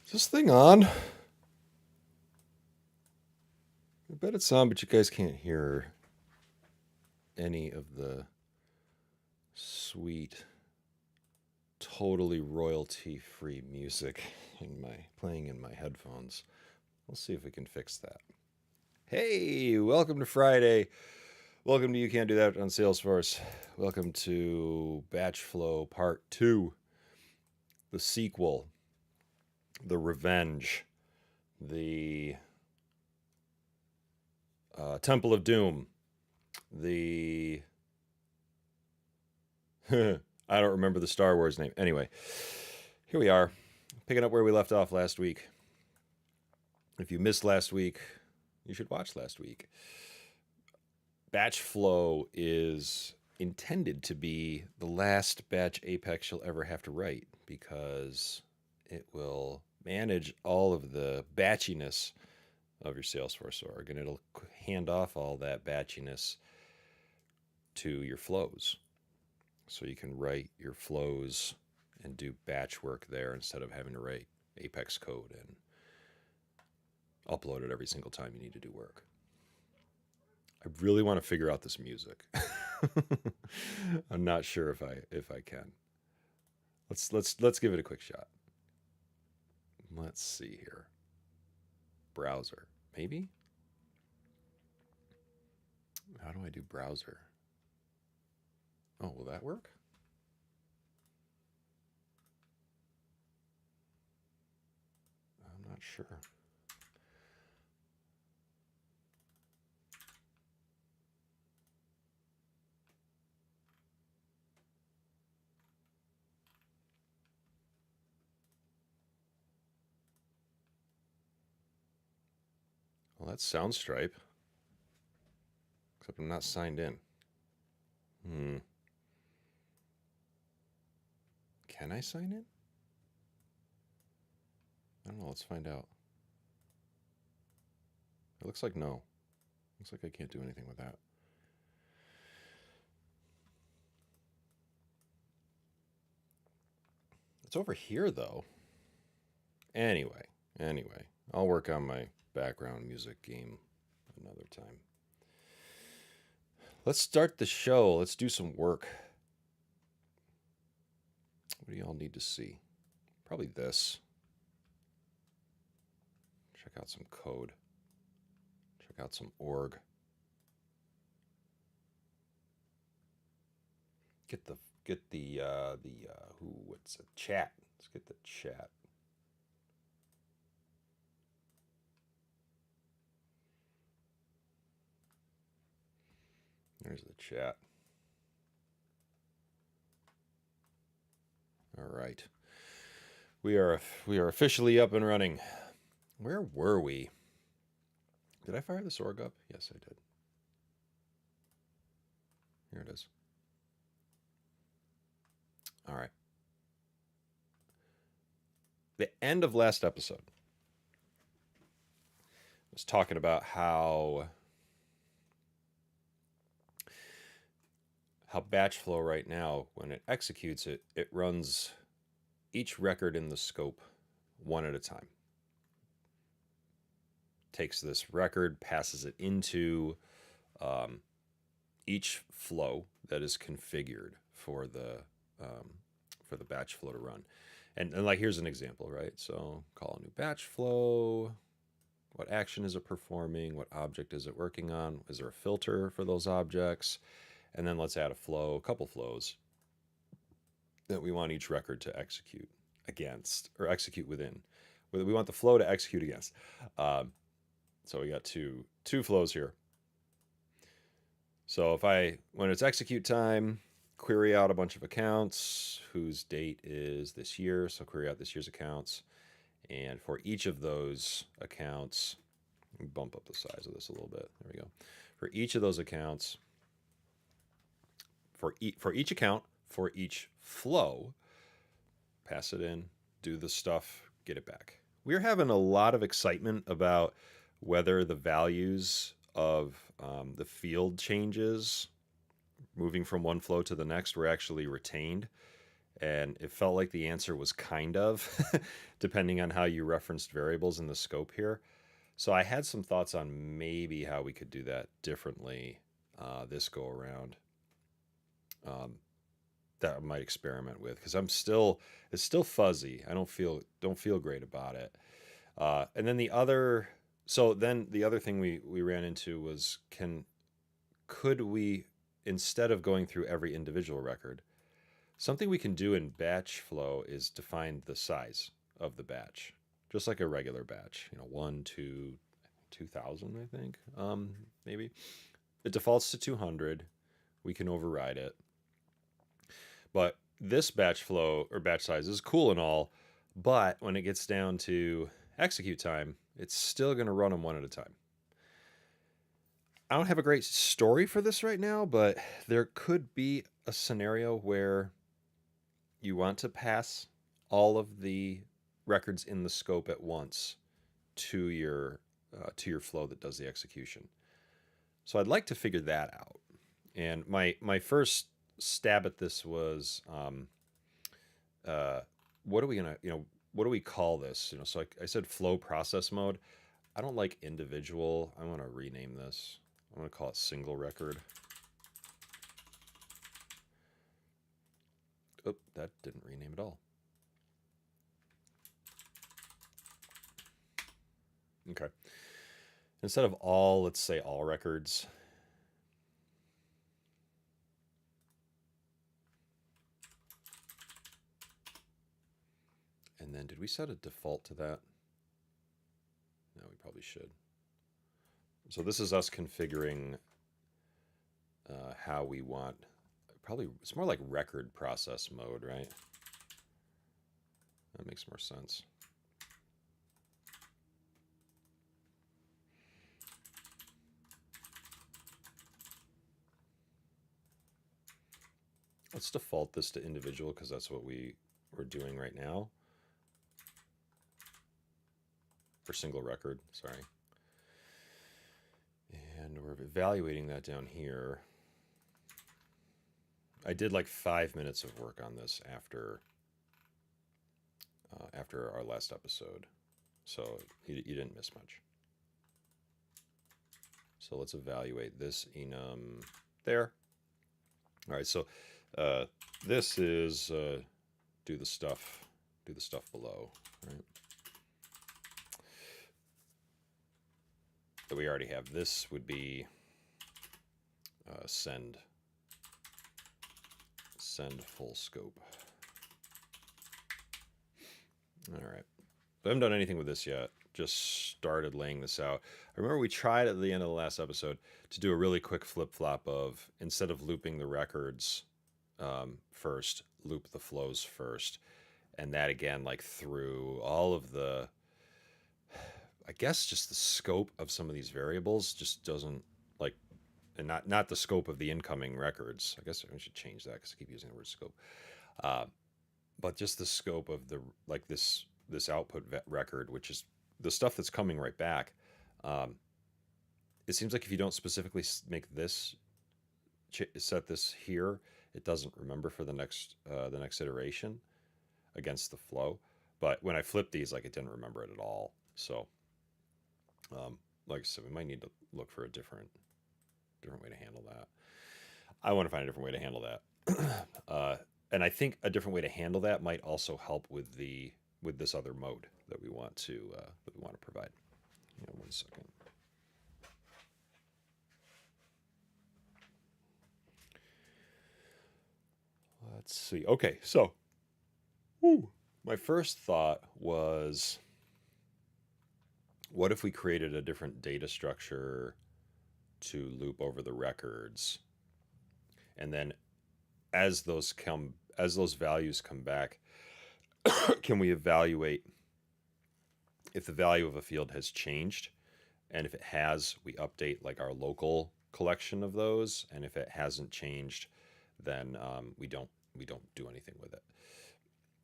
Is this thing on? I bet it's on, but you guys can't hear any of the sweet, totally royalty-free music playing in my headphones. We'll see if we can fix that. Hey, welcome to Friday. Welcome to You Can't Do That on Salesforce. Welcome to Batchflow Part 2, the sequel, the revenge, the Temple of Doom, the I don't remember the Star Wars name. Anyway, here we are, picking up where we left off last week. If you missed last week, you should watch last week. Batchflow is intended to be the last batch Apex you'll ever have to write because it will manage all of the batchiness of your Salesforce org, and it'll hand off all that batchiness to your flows. So you can write your flows and do batch work there instead of having to write Apex code and upload it every single time you need to do work. I really want to figure out this music. I'm not sure if I can. Let's give it a quick shot. Let's see here. Browser, maybe? How do I do browser? Oh, will that work? I'm not sure. Well, that's Soundstripe. Except I'm not signed in. Can I sign in? I don't know. Let's find out. It looks like no. Looks like I can't do anything with that. It's over here, though. Anyway, I'll work on my background music game another time. Let's start the show. Let's do some work. What do y'all need to see? Probably this. Check out some code. Check out some org. Get the what's it? Chat. Let's get the chat. There's the chat. All right. We are officially up and running. Where were we? Did I fire this org up? Yes, I did. Here it is. All right. The end of last episode was talking about how Batchflow right now, when it executes it, it runs each record in the scope one at a time. Takes this record, passes it into each flow that is configured for the batch flow to run. And like, here's an example, right? So call a new batch flow. What action is it performing? What object is it working on? Is there a filter for those objects? And then let's add a couple flows that we want each record to execute against or execute within. We want the flow to execute against. So we got two flows here. So when it's execute time, query out a bunch of accounts whose date is this year. So query out this year's accounts. And for each of those accounts, bump up the size of this a little bit. There we go. For each of those accounts, for each account, for each flow, pass it in, do the stuff, get it back. We're having a lot of excitement about whether the values of the field changes moving from one flow to the next were actually retained. And it felt like the answer was kind of, depending on how you referenced variables in the scope here. So I had some thoughts on maybe how we could do that differently this go around. Um, that I might experiment with because it's still fuzzy. I don't feel great about it. And then the other thing we ran into was could we, instead of going through every individual record, something we can do in Batchflow is define the size of the batch, just like a regular batch. 2,000, I think, maybe. It defaults to 200. We can override it. But this batch flow or batch size is cool and all, but when it gets down to execute time, it's still going to run them one at a time. I don't have a great story for this right now, but there could be a scenario where you want to pass all of the records in the scope at once to your flow that does the execution. So I'd like to figure that out. And my first stab at this was, uh, what are we gonna, what do we call this? So I said flow process mode. I don't like individual. I want to rename this. I'm gonna call it single record. Oh, that didn't rename at all. Okay. Instead of all, let's say all records. And then did we set a default to that? No, we probably should. So this is us configuring how we want. Probably it's more like record process mode, right? That makes more sense. Let's default this to individual because that's what we're doing right now. For single record, sorry. And we're evaluating that down here. I did like 5 minutes of work on this after our last episode, so you didn't miss much. So let's evaluate this enum there. All right, so this is do the stuff below, right? That we already have. This would be send full scope. All right. I haven't done anything with this yet. Just started laying this out. I remember we tried at the end of the last episode to do a really quick flip flop of, instead of looping the records first, loop the flows first. And that again, like through all of the, I guess just the scope of some of these variables just doesn't like, and not the scope of the incoming records. I guess I should change that because I keep using the word scope. But just the scope of the, like this output record, which is the stuff that's coming right back. It seems like if you don't specifically make this set this here, it doesn't remember for the next iteration against the flow. But when I flip these, like it didn't remember it at all. So, like I said, we might need to look for a different way to handle that. I want to find a different way to handle that. And I think a different way to handle that might also help with this other mode that we want to provide. 1 second. Let's see. Okay, so my first thought was, what if we created a different data structure to loop over the records, and then as those values come back, can we evaluate if the value of a field has changed? And if it has, we update like our local collection of those. And if it hasn't changed, then we don't do anything with it.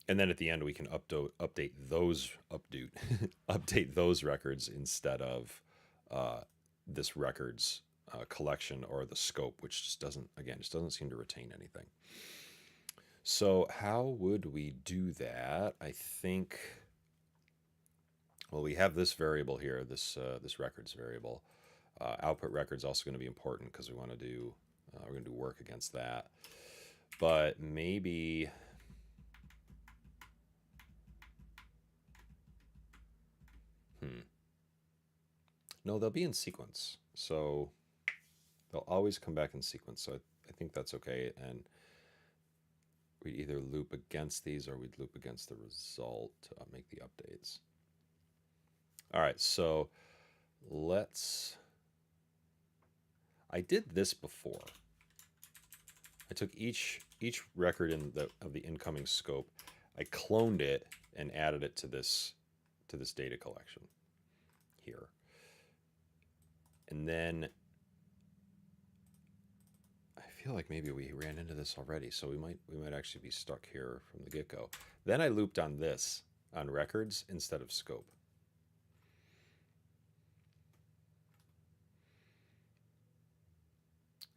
And then at the end, we can update those records instead of this records collection or the scope, which just doesn't seem to retain anything. So how would we do that? I think, well, we have this variable here, this records variable. Output record's also going to be important because we want to do we're going to do work against that. But maybe no, they'll be in sequence. So they'll always come back in sequence. So I think that's okay. And we'd either loop against these or we'd loop against the result to make the updates. All right, so let's. I did this before. I took each record of the incoming scope, I cloned it and added it to this data collection here, and then I feel like maybe we ran into this already, so we might actually be stuck here from the get-go. Then I looped on this on records instead of scope.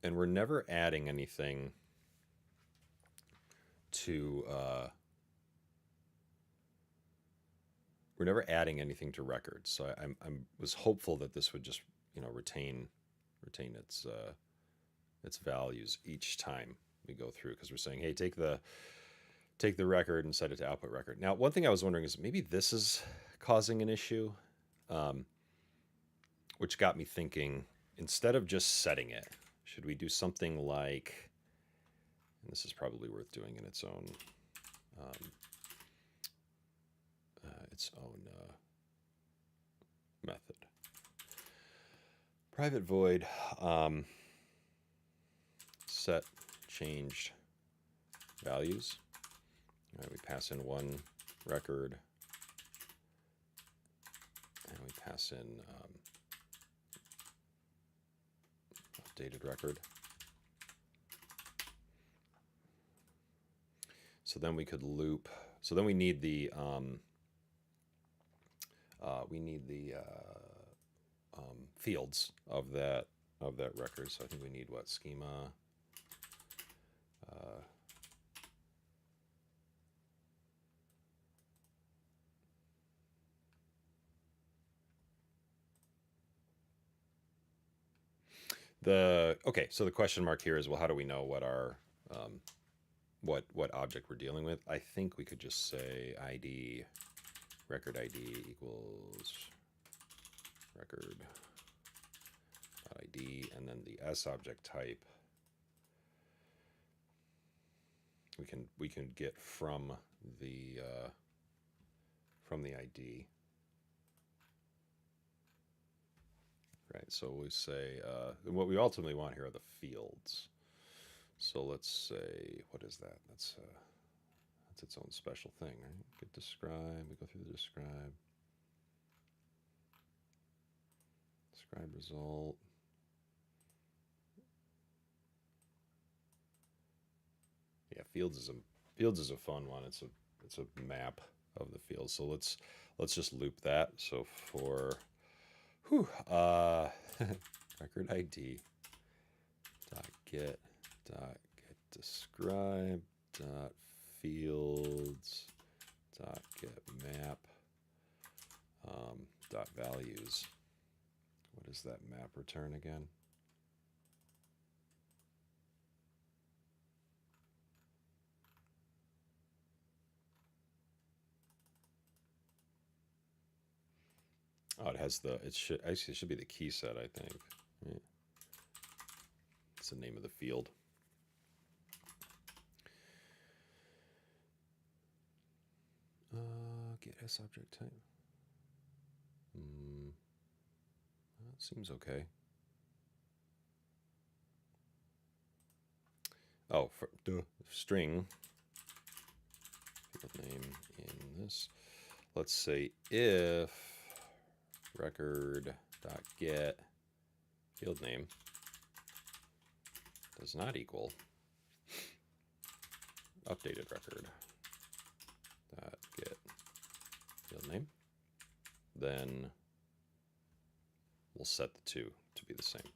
And we're never adding anything to records. So I was hopeful that this would just retain its values each time we go through, because we're saying, hey, take the record and set it to output record. Now, one thing I was wondering is maybe this is causing an issue, which got me thinking, instead of just setting it, should we do something like, and this is probably worth doing in its own method. Private void set changed values. All right, we pass in one record, and we pass in updated record. So then we could loop. So then we need the fields of that record. So I think we need what, schema. Okay, so the question mark here is, well, how do we know what our what object we're dealing with? I think we could just say ID, record ID equals record ID, and then the S object type we can get from the ID. Right, so we say what we ultimately want here are the fields. So let's say, what is that? That's its own special thing, right? Get describe. We go through the describe result. Yeah, fields is a fun one. It's a map of the fields. So let's just loop that. So for record ID dot get describe dot fields dot get map dot values. What does that map return again? Oh, it has it should be the key set, I think. Yeah. It's the name of the field. Get S object type. That seems okay. Oh, string field name in this. Let's say if record.get field name does not equal updated record dot get field name, then we'll set the two to be the same.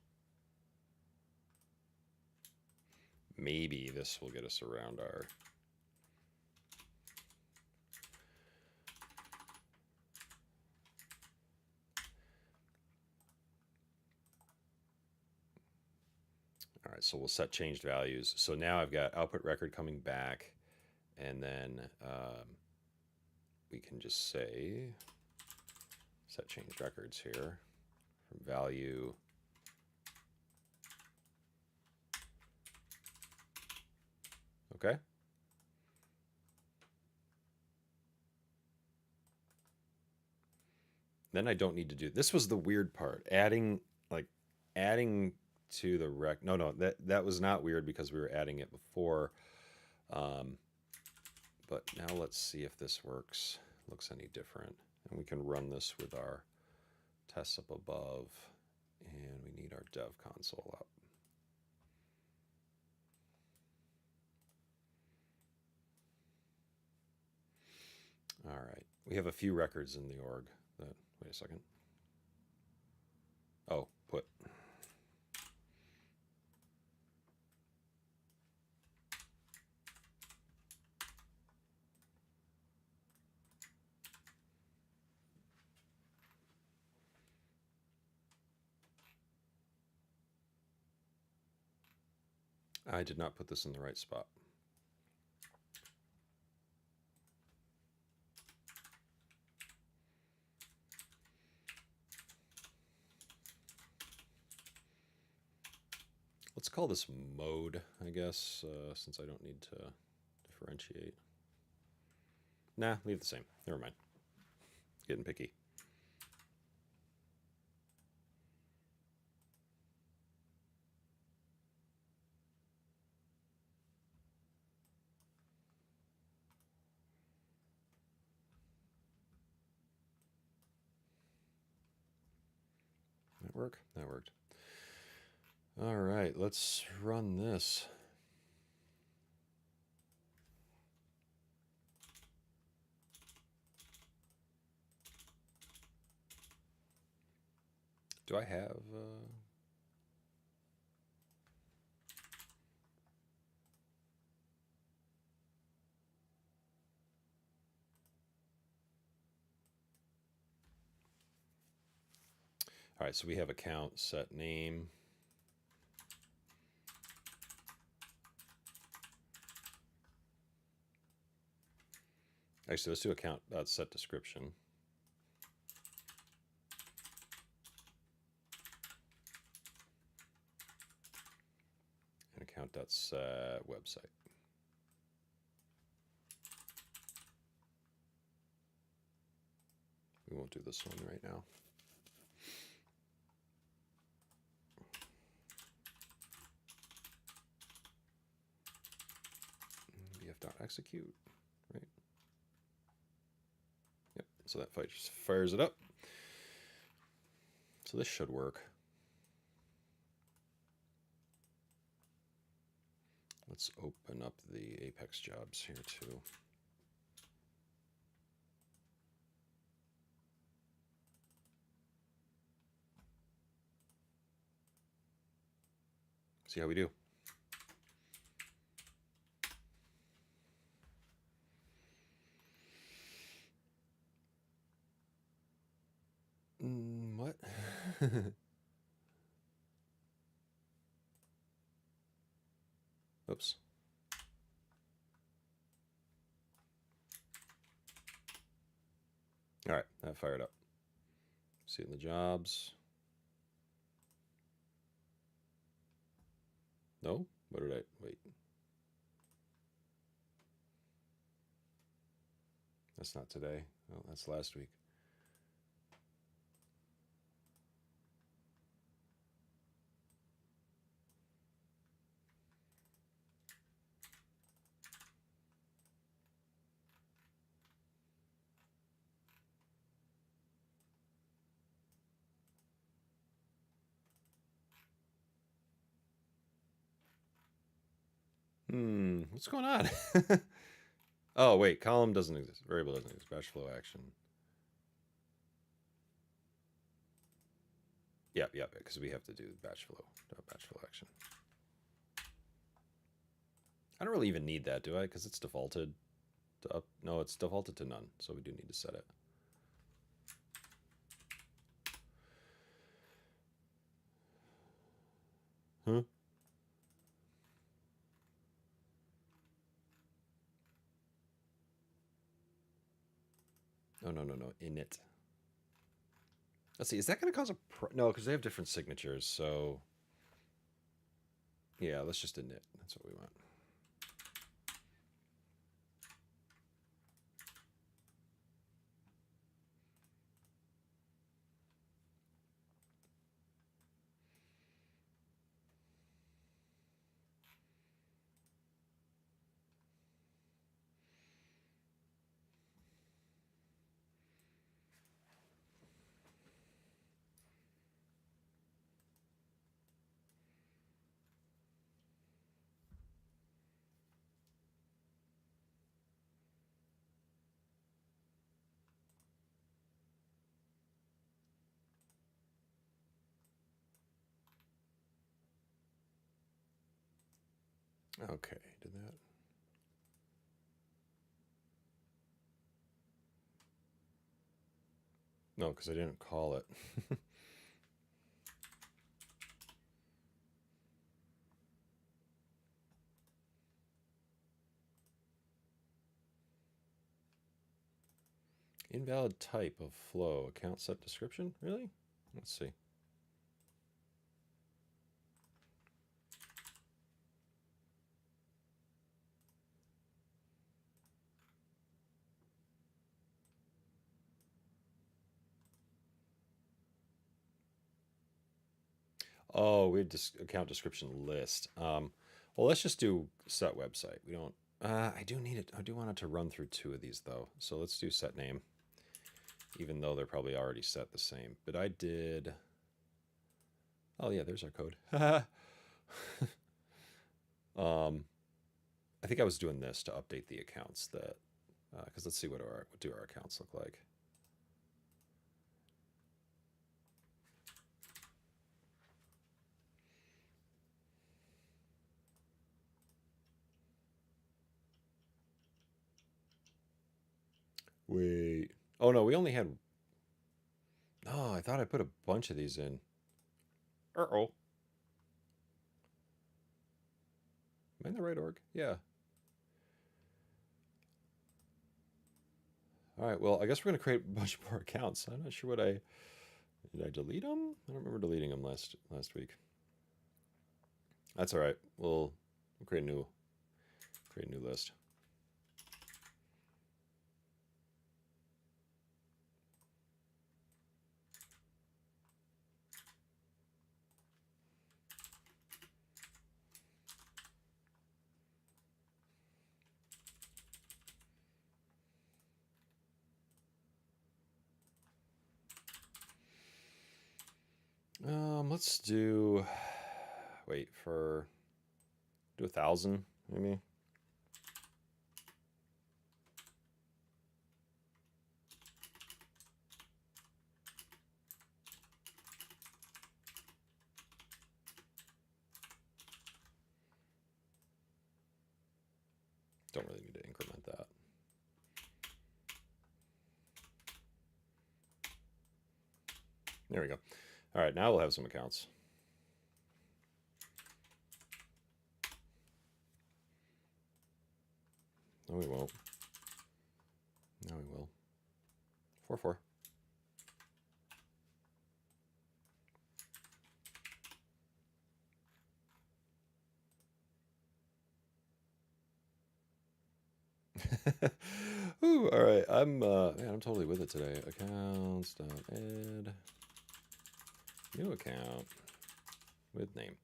Maybe this will get us around our All right, so we'll set changed values. So now I've got output record coming back, and then we can just say set changed records here from value. Okay. Then I don't need to do, this was the weird part. Adding to the rec, no, that was not weird because we were adding it before. But now let's see if this looks any different. And we can run this with our tests up above. And we need our dev console up. All right. We have a few records in the org. Wait a second. Oh, put. I did not put this in the right spot. Let's call this mode, I guess, since I don't need to differentiate. Nah, leave the same. Never mind. Getting picky. That work? That worked. All right, let's run this. Do I have... All right, so we have account set name. Actually, let's do account set description. And account set website. We won't do this one right now. Bf.execute, right? Yep, so that fires it up. So this should work. Let's open up the Apex jobs here too. See how we do. What? Oops. All right, that fired up. See it in the jobs. No? What did I... Wait. That's not today. Oh, that's last week. What's going on? Oh, wait, column doesn't exist. Variable doesn't exist. Batchflow action. Yep, because we have to do batchflow action. I don't really even need that, do I? Because it's defaulted to up. No, it's defaulted to none, so we do need to set it. Huh? No. Init. Let's see. Is that going to cause a no? Because they have different signatures. So yeah, let's just init. That's what we want. Okay, did that. No, because I didn't call it. Invalid type of flow. Account set description? Really? Let's see. Oh, we had account description list. Well, let's just do set website. We don't. I do need it. I do want it to run through two of these though. So let's do set name, even though they're probably already set the same. But I did. Oh yeah, there's our code. I think I was doing this to update the accounts that, because let's see what do our accounts look like. Wait. Oh no, we only had. Oh, I thought I put a bunch of these in. Uh-oh. Am I in the right org? Yeah. All right. Well, I guess we're gonna create a bunch more accounts. I'm not sure what I did. I delete them? I don't remember deleting them last week. That's all right. We'll create a new list. Let's do. Wait for. Do 1,000 maybe. Don't really need to increment that. There we go. All right, now we'll have some accounts. No, we won't. No, we will. 4-4. Ooh, all right. I'm totally with it today. Accounts.add new account with name.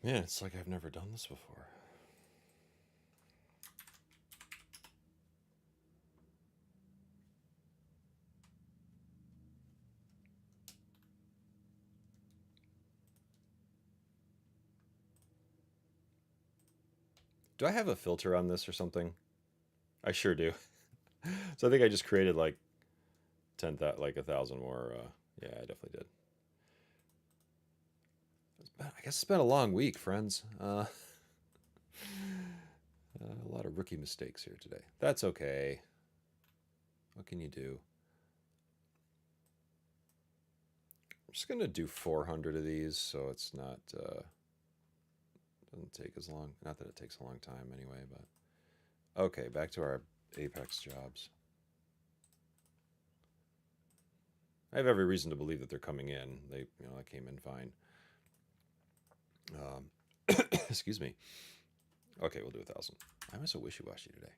Man, it's like I've never done this before. Do I have a filter on this or something? I sure do. So I think I just created like 1,000 more. Yeah, I definitely did. I guess it's been a long week, friends. A lot of rookie mistakes here today. That's okay. What can you do? I'm just gonna do 400 of these, so it's not doesn't take as long. Not that it takes a long time anyway, but okay. Back to our Apex jobs. I have every reason to believe that they're coming in. That came in fine. Excuse me. Okay, we'll do 1,000. Why am I so wishy-washy today?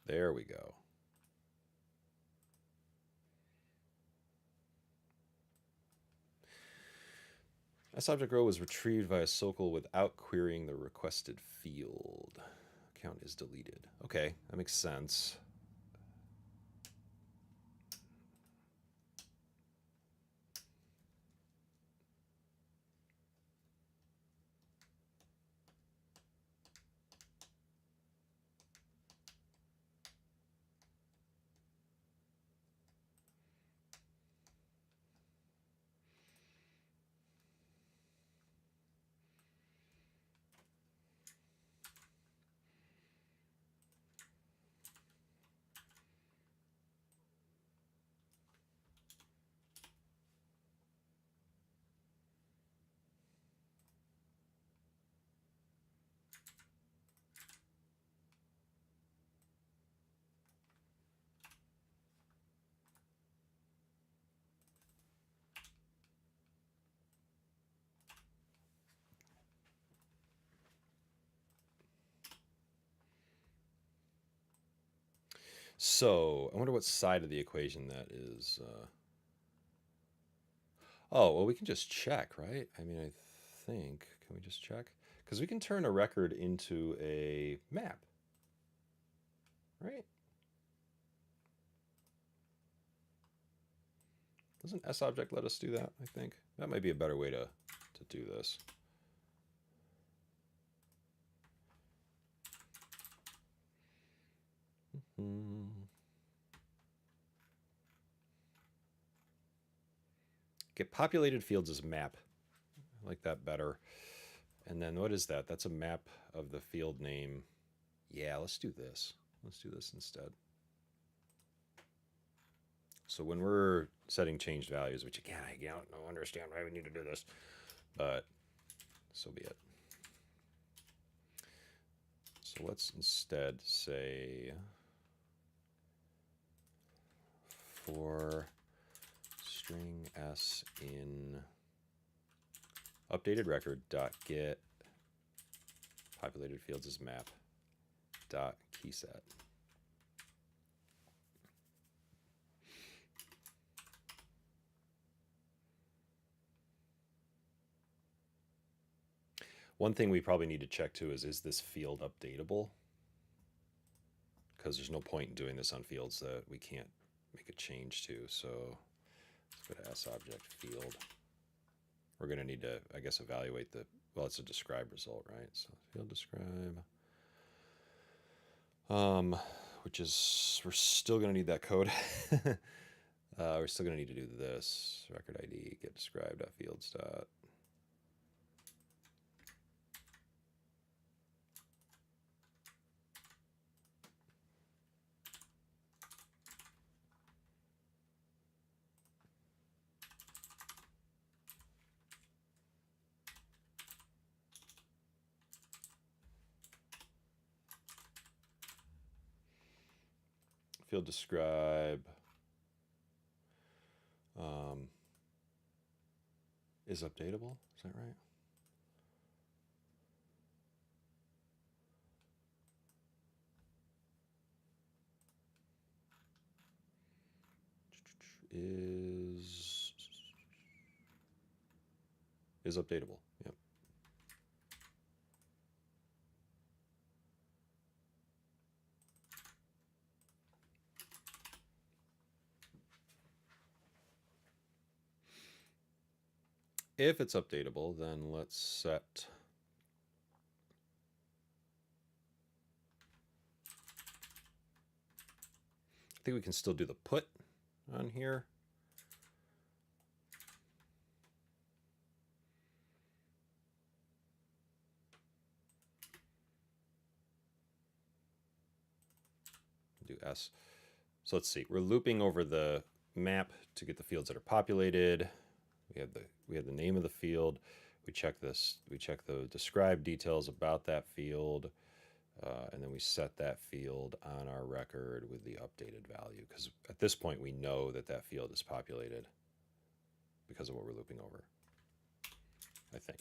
There we go. This object row was retrieved via SOCL without querying the requested field. Account is deleted. Okay, that makes sense. So I wonder what side of the equation that is. Oh, well, we can just check, right? I mean, I think. Can we just check? Because we can turn a record into a map, right? Doesn't SObject let us do that? I think that might be a better way to do this. Get populated fields as map. I like that better. And then what is that? That's a map of the field name. Yeah, let's do this. Let's do this instead. So when we're setting changed values, which again, I don't understand why we need to do this, but so be it. So let's instead say for string s in updated record dot get populated fields as map dot keyset. One thing we probably need to check too is this field updatable? Because there's no point in doing this on fields that we can't make a change to. So let's go to SObject field. We're going to need to, I guess, evaluate the, well, it's a describe result, right? So field describe, which is, we're still going to need that code. We're still going to need to do this record ID get describe.fields. Field describe is updatable. Is that right? is updatable. Yep. If it's updatable, then let's set I think we can still do the put on here. Do S. So let's see. We're looping over the map to get the fields that are populated. We have the name of the field. We check this. We check the described details about that field, and then we set that field on our record with the updated value. Because at this point, we know that that field is populated because of what we're looping over. I think.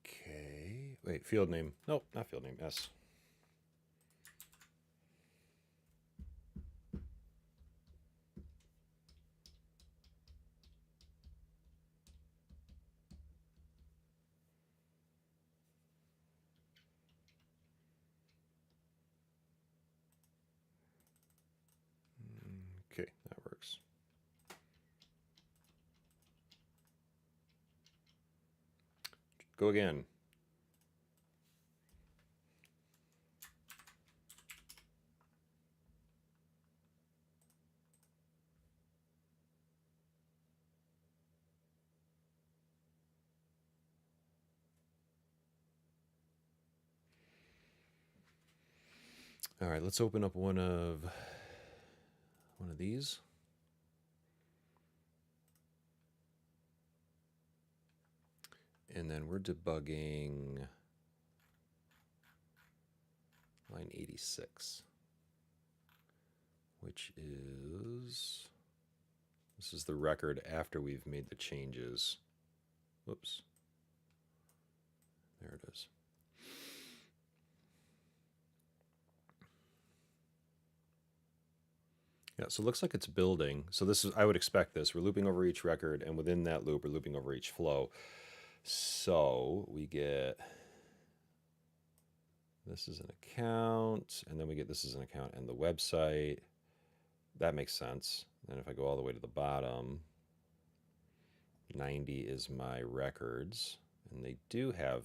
Okay. Wait, field name. Nope, not field name. S. Okay, that works. Go again. All right, let's open up one of these. And then we're debugging line 86, which is, this is the record after we've made the changes. Whoops. There it is. Yeah, so it looks like it's building. So this is, I would expect this. We're looping over each record, and within that loop, we're looping over each flow. So we get, this is an account, and then we get this is an account and the website. That makes sense. And if I go all the way to the bottom, 90 is my records, and they do have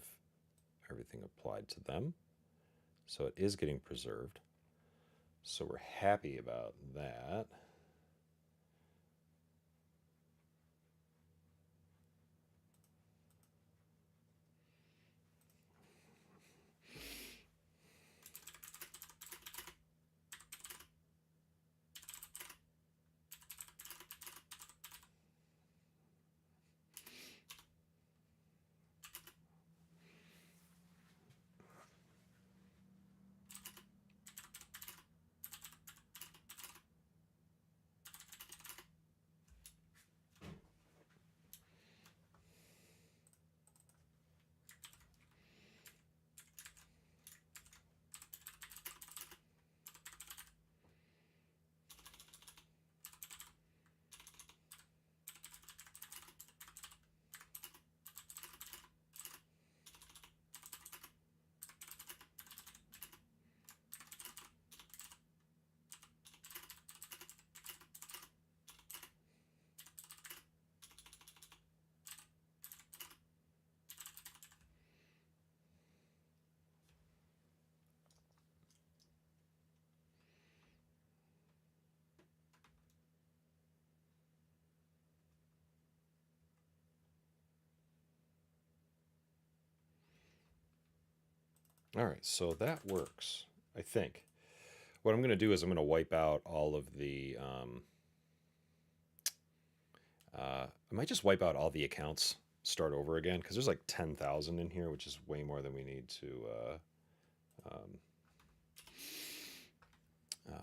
everything applied to them. So it is getting preserved. So we're happy about that. All right, so that works, I think. What I'm going to do is I'm going to wipe out all of the I might just wipe out all the accounts, start over again, because there's like 10,000 in here, which is way more than we need to.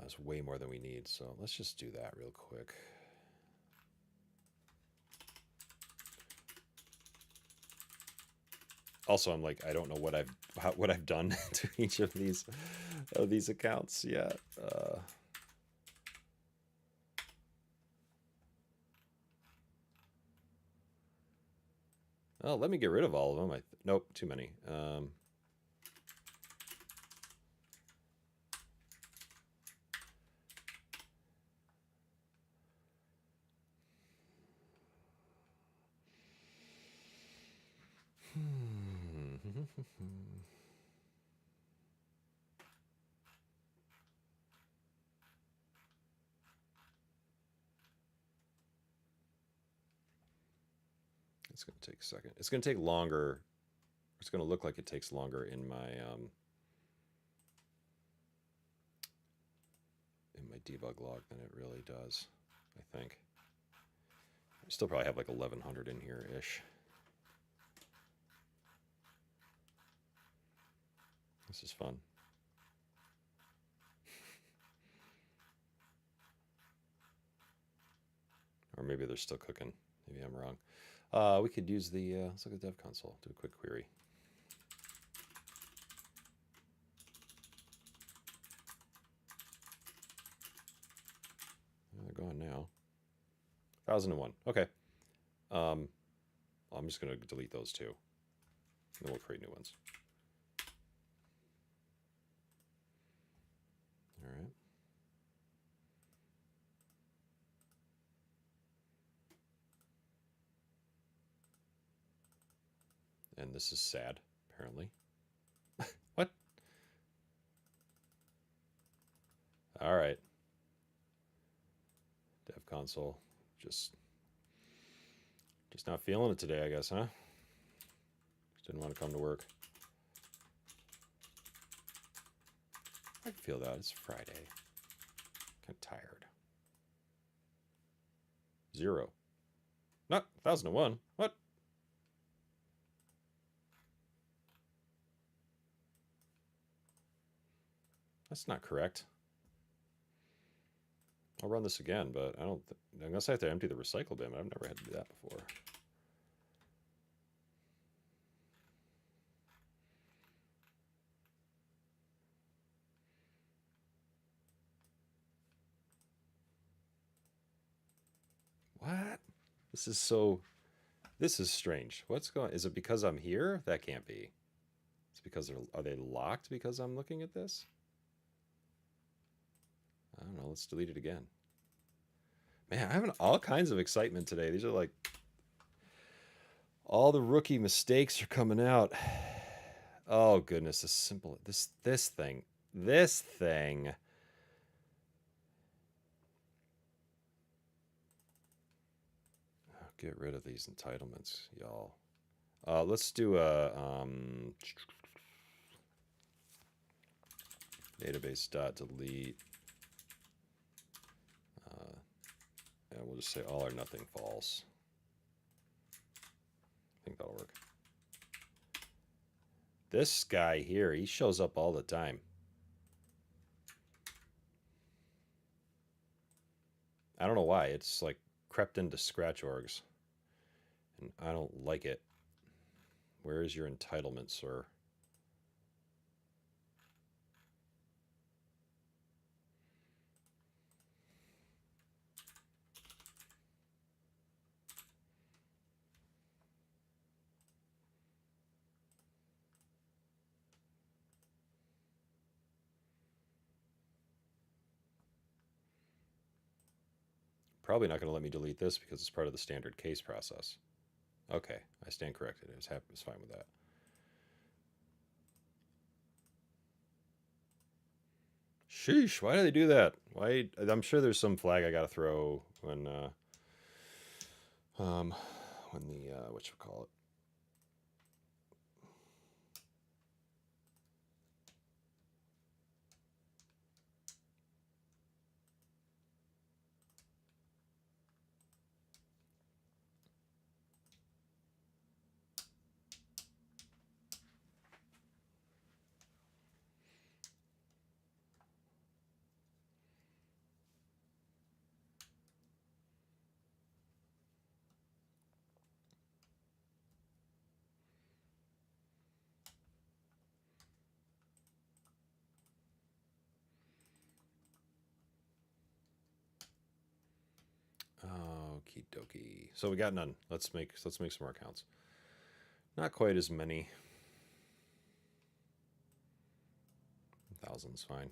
It's way more than we need, so let's just do that real quick. Also, I'm like, I don't know what I've done to each of these accounts yet. Oh, let me get rid of all of them. Nope, too many. It's going to take a second. It's going to take longer. It's going to look like it takes longer in my debug log than it really does, I think. I still probably have like 1100 in here-ish. This is fun. Or maybe they're still cooking. Maybe I'm wrong. We could use the, let's look at the dev console, do a quick query. They're gone now. 1001. Okay. I'm just going to delete those two. And then we'll create new ones. All right. And this is sad, apparently. What? All right. Dev console. Just not feeling it today, I guess, huh? Just didn't want to come to work. I can feel that. It's Friday. Kind of tired. 0. Not 1001. What? That's not correct. I'll run this again, but I don't. Unless I have to empty the recycle bin, I've never had to do that before. What? This is strange. What's going? Is it because I'm here? That can't be. It's because are they locked because I'm looking at this? I don't know. Let's delete it again. Man, I'm having all kinds of excitement today. These are like all the rookie mistakes are coming out. Oh goodness, this thing. Get rid of these entitlements, y'all. Let's do a database.delete. And we'll just say all or nothing false. I think that'll work. This guy here, he shows up all the time. I don't know why. It's like crept into scratch orgs. And I don't like it. Where is your entitlement, sir? Probably not going to let me delete this because it's part of the standard case process. Okay, I stand corrected. It was fine with that. Sheesh, why do they do that? Why? I'm sure there's some flag I got to throw when the whatchamacallit. Okie dokie. So we got none. Let's make some more accounts. Not quite as many. 1,000's fine.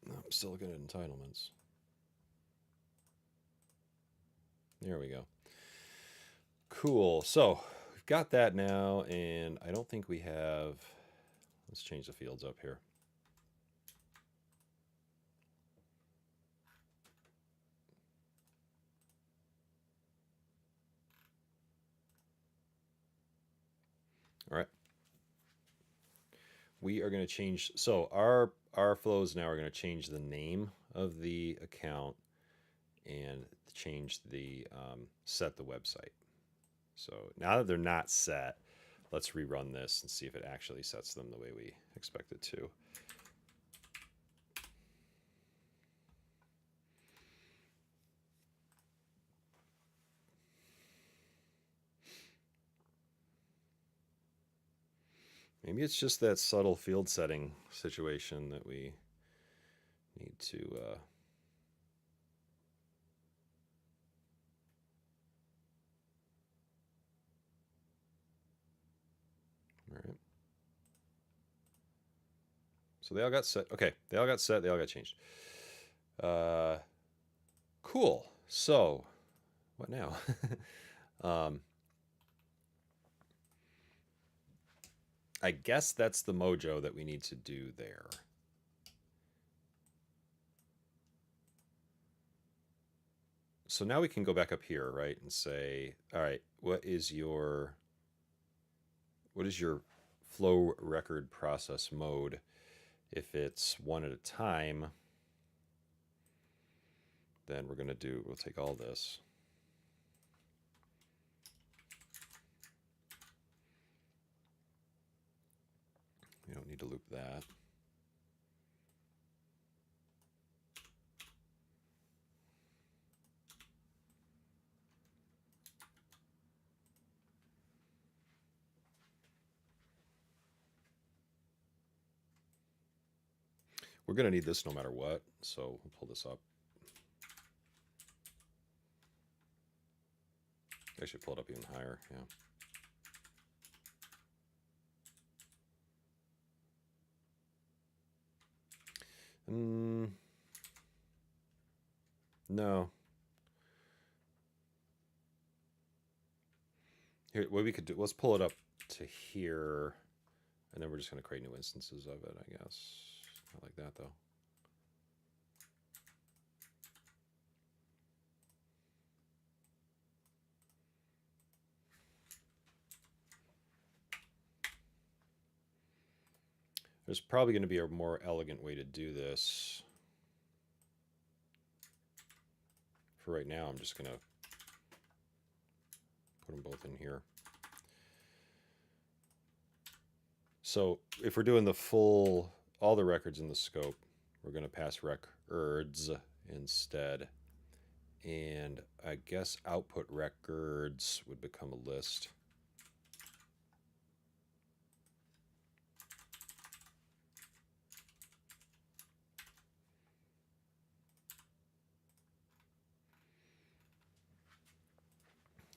I'm still looking at entitlements. There we go. Cool. So we've got that now, and I don't think we have. Let's change the fields up here. All right. We are going to change. So our flows now are going to change the name of the account and change the set the website. So now that they're not set, let's rerun this and see if it actually sets them the way we expect it to. Maybe it's just that subtle field setting situation that we need to all right. So they all got set. Okay, they all got set. They all got changed. Cool. So, what now? I guess that's the mojo that we need to do there. So now we can go back up here, right, and say, all right, what is your flow record process mode? If it's one at a time, then we'll take all this. We don't need to loop that. We're going to need this no matter what, so we'll pull this up. I should pull it up even higher, yeah. No. Here, what we could do, let's pull it up to here, and then we're just going to create new instances of it, I guess. Not like that, though. There's probably going to be a more elegant way to do this. For right now, I'm just going to put them both in here. So if we're doing the full, all the records in the scope, we're going to pass records instead. And I guess output records would become a list.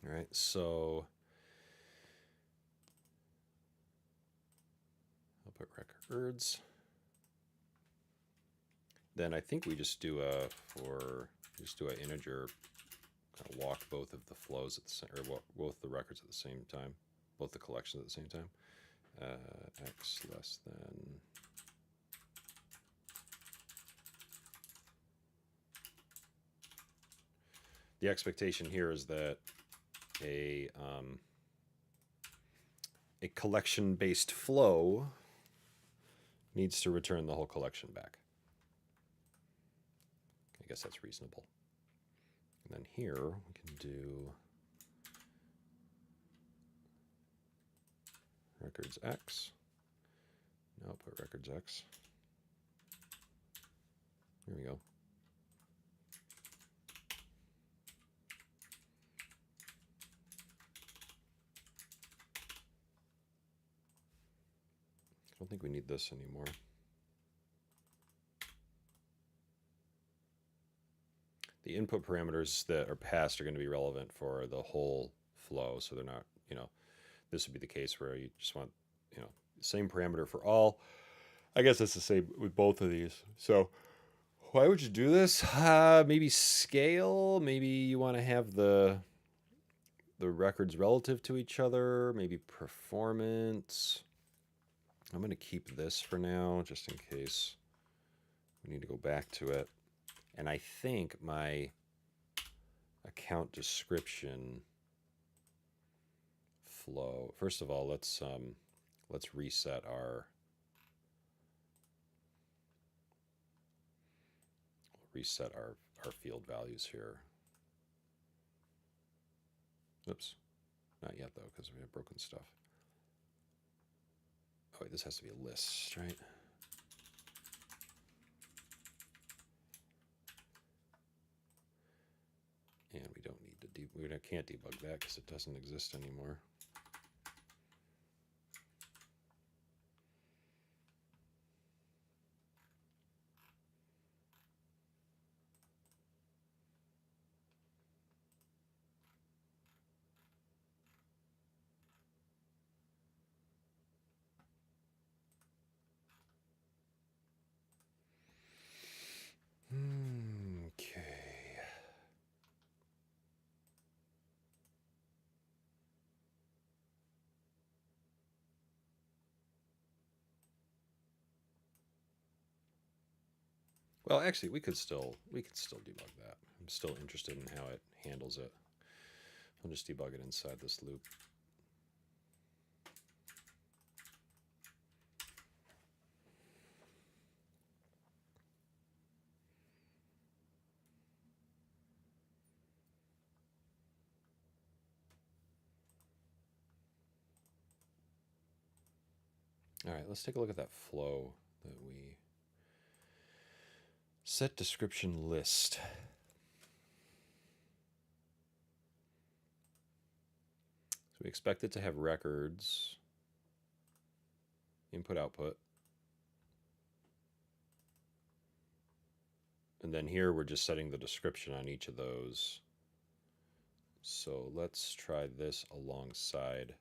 All right, so I'll put records. Then I think we just do an integer, kind of walk both of the flows at the same, or both the records at the same time, both the collections at the same time. X less than. The expectation here is that a collection-based flow needs to return the whole collection back. I guess that's reasonable. And then here we can do records X. Now put records X. Here we go. don't think we need this anymore. The input parameters that are passed are going to be relevant for the whole flow, so they're not, this would be the case where you just want, the same parameter for all. I guess that's the same with both of these. So why would you do this? Maybe scale. Maybe you want to have the records relative to each other. Maybe performance. I'm going to keep this for now, just in case we need to go back to it. And I think my account description flow. First of all, let's reset our field values here. Oops, not yet though, because we have broken stuff. Oh wait, this has to be a list, right? And we don't need to we can't debug that because it doesn't exist anymore. Okay. Well, actually, we could still debug that. I'm still interested in how it handles it. I'll just debug it inside this loop. All right, let's take a look at that flow that we set description list. So we expect it to have records, input, output. And then here we're just setting the description on each of those. So let's try this alongside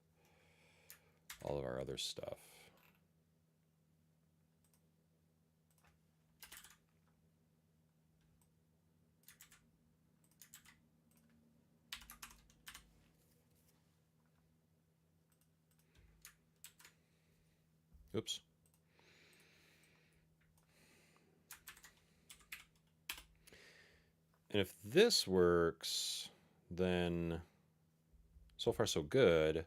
all of our other stuff. Oops. And if this works, then so far so good.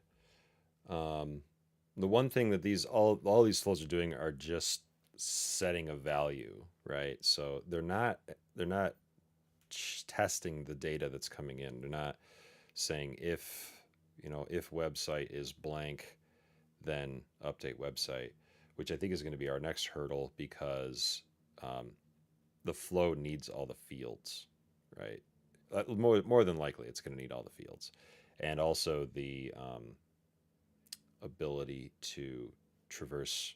The one thing that all these flows are doing are just setting a value, right? So they're not testing the data that's coming in. They're not saying if website is blank, then update website, which I think is going to be our next hurdle because the flow needs all the fields, right? More than likely, it's going to need all the fields, and also the ability to traverse,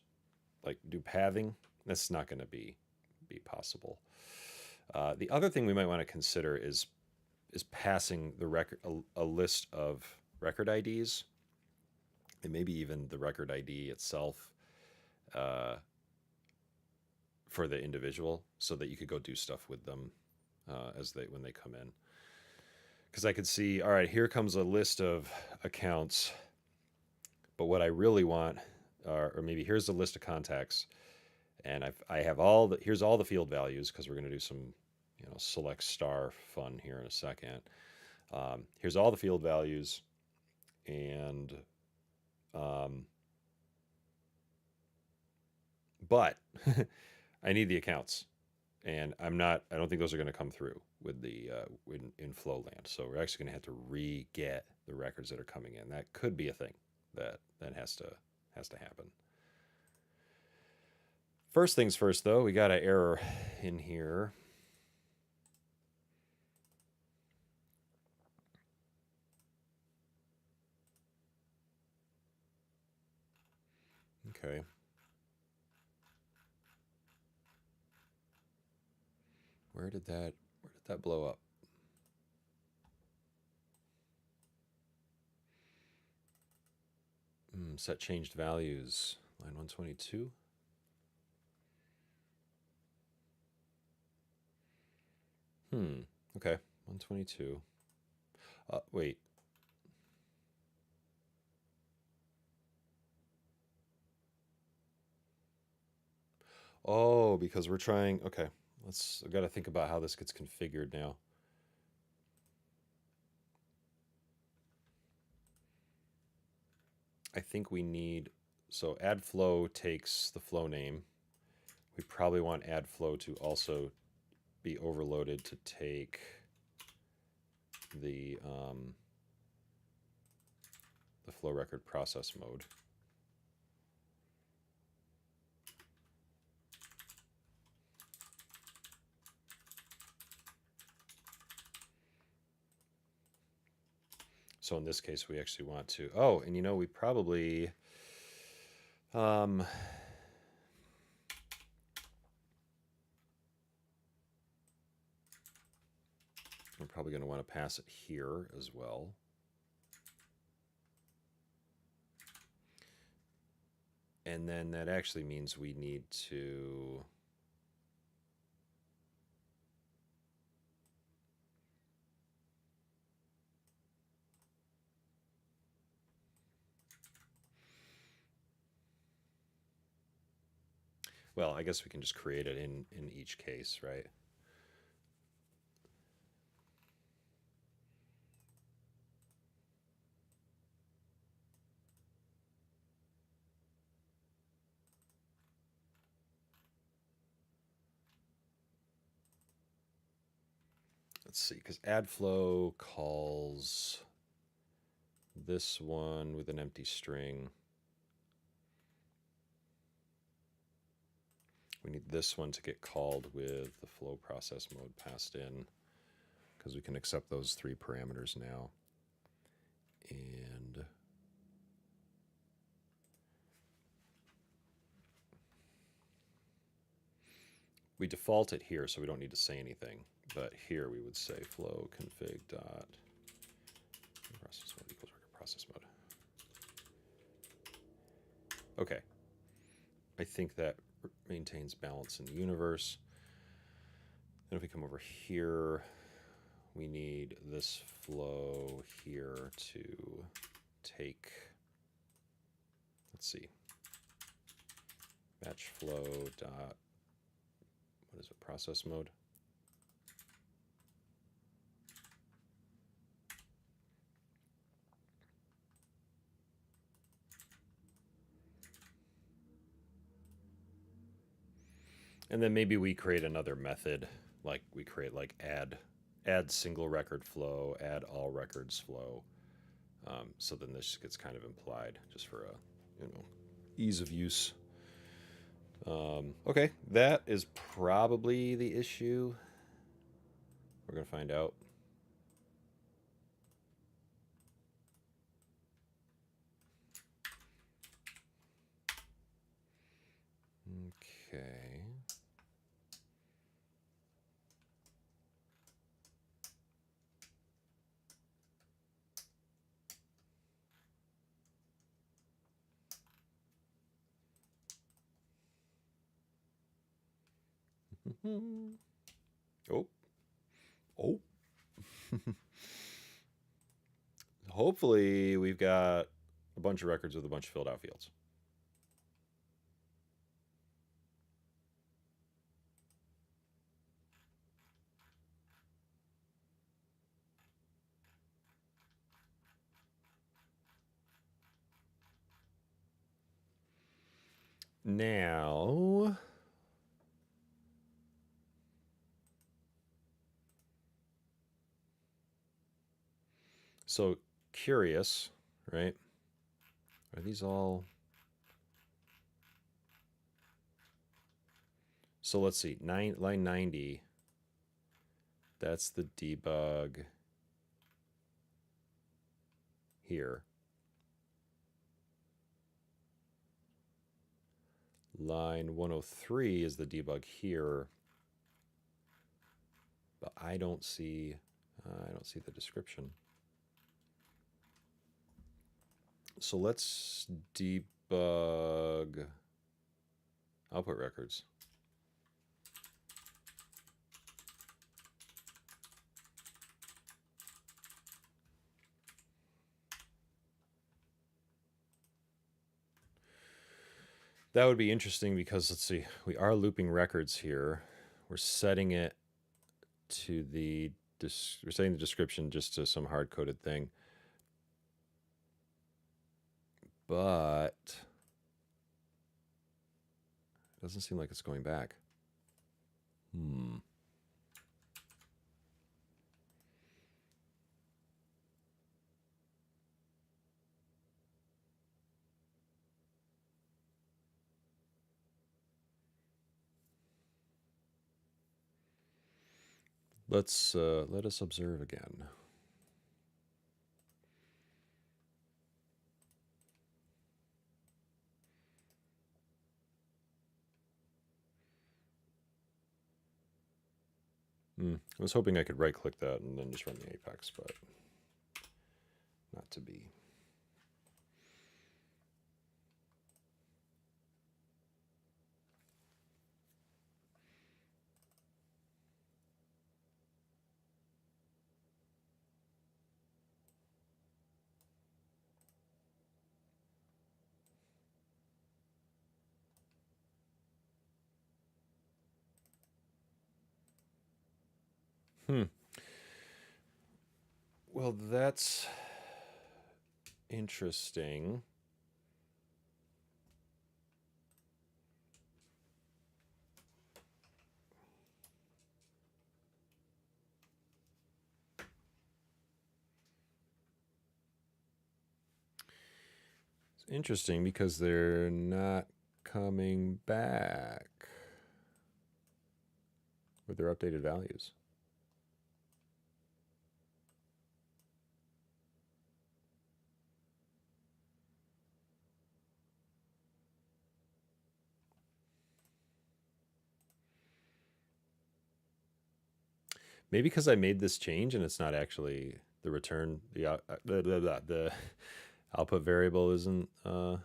like do pathing. That's not going to be possible. The other thing we might want to consider is passing the record a list of record IDs, and maybe even the record ID itself for the individual, so that you could go do stuff with them when they come in. Because I could see, all right, here comes a list of accounts, but what I really want, or maybe here's the list of contacts, and I have here's all the field values, because we're going to do some select star fun here in a second. Here's all the field values, and but I need the accounts, and I don't think those are going to come through with the in Flowland. So we're actually going to have to re-get the records that are coming in. That could be a thing that has to happen. First things first, though, we got an error in here. Okay. where did that blow up? Set changed values. Line 122. Okay. 122. Wait. Oh, because we're trying. Okay. I've got to think about how this gets configured now. I think we need. So add flow takes the flow name. We probably want add flow to also be overloaded to take the flow record process mode. So in this case, we actually want to. Oh, and we probably. We're probably going to want to pass it here as well. And then that actually means we need to. Well, I guess we can just create it in each case, right? Let's see, because add flow calls this one with an empty string. We need this one to get called with the flow process mode passed in, because we can accept those 3 parameters now. And we default it here, so we don't need to say anything. But here we would say flow config dot process mode equals record process mode. Okay. I think that maintains balance in the universe. And if we come over here, we need this flow here to take, let's see, batch flow dot, what is it, process mode? And then maybe we create another method, like we create like add single record flow, add all records flow. So then this gets kind of implied just for a, ease of use. Okay, that is probably the issue. We're gonna find out. Okay. Oh. Oh. Hopefully we've got a bunch of records with a bunch of filled out fields. Now, so curious, right? Are these all? So let's see, line 90. That's the debug here. Line 103 is the debug here. but I don't see the description. So let's debug output records. That would be interesting because, let's see, we are looping records here. We're setting it to we're setting the description just to some hard-coded thing. But it doesn't seem like it's going back. Let us observe again. I was hoping I could right-click that and then just run the Apex, but not to be. Well, that's interesting. It's interesting because they're not coming back with their updated values. Maybe because I made this change and it's not actually the return, the output variable isn't in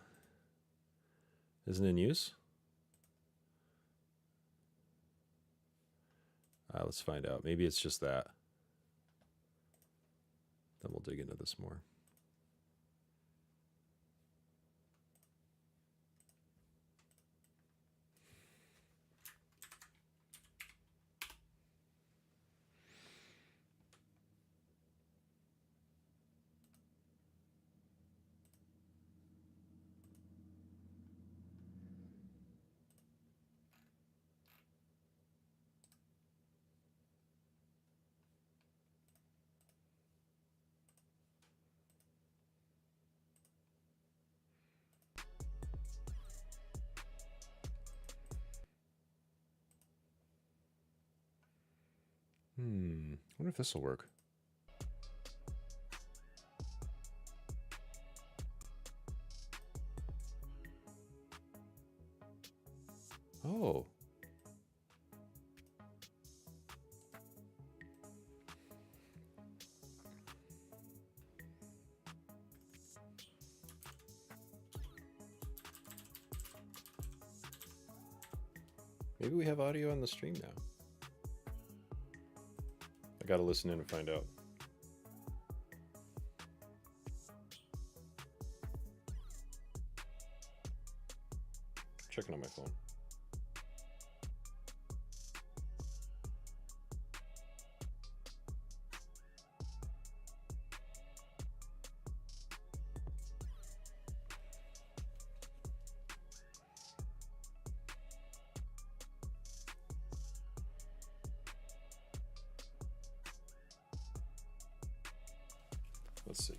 use. Let's find out. Maybe it's just that. Then we'll dig into this more. I wonder if this will work. Oh. Maybe we have audio on the stream now. I gotta listen in and find out. Checking on my phone. Let's see.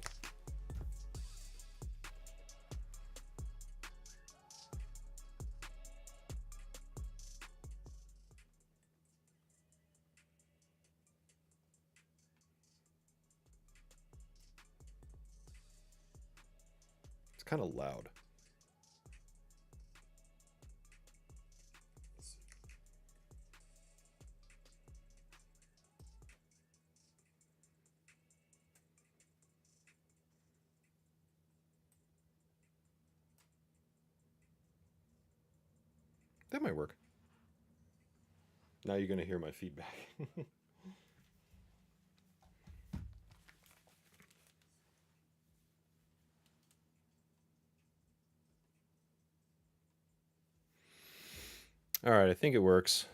It's kind of loud. That might work. Now you're going to hear my feedback. All right, I think it works.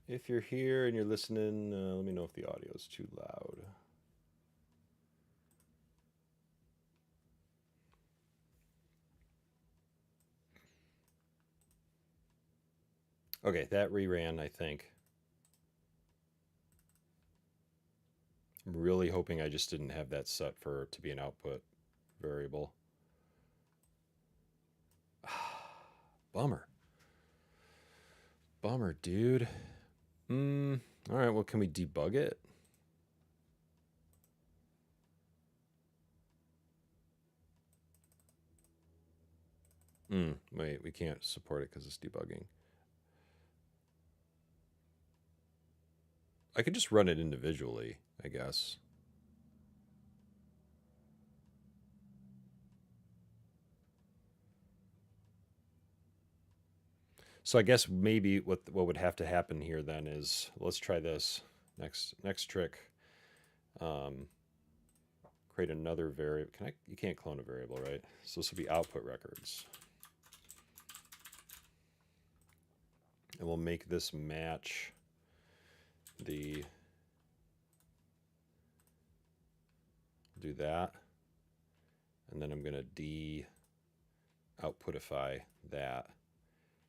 If you're here and you're listening, let me know if the audio is too loud. Okay, that reran, I think. I'm really hoping I just didn't have that set for to be an output variable. Bummer. Bummer, dude. All right, well, can we debug it? Wait, we can't support it because it's debugging. I could just run it individually, I guess. So I guess maybe what would have to happen here then is, let's try this next trick. Create another variable. You can't clone a variable, right? So this will be output records. And we'll make this match the, do that. And then I'm going to de-outputify that.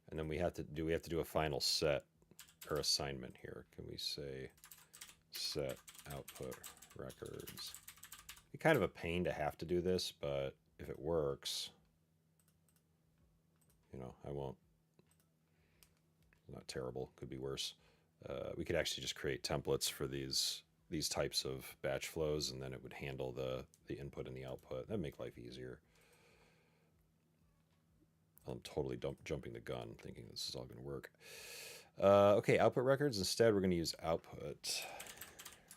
And then we have to do a final set or assignment here. Can we say set output records? It's kind of a pain to have to do this, but if it works, I won't. Not terrible. Could be worse. We could actually just create templates for these types of batch flows, and then it would handle the input and the output. That'd make life easier. I'm totally jumping the gun, thinking this is all going to work. Okay, output records. Instead, we're going to use output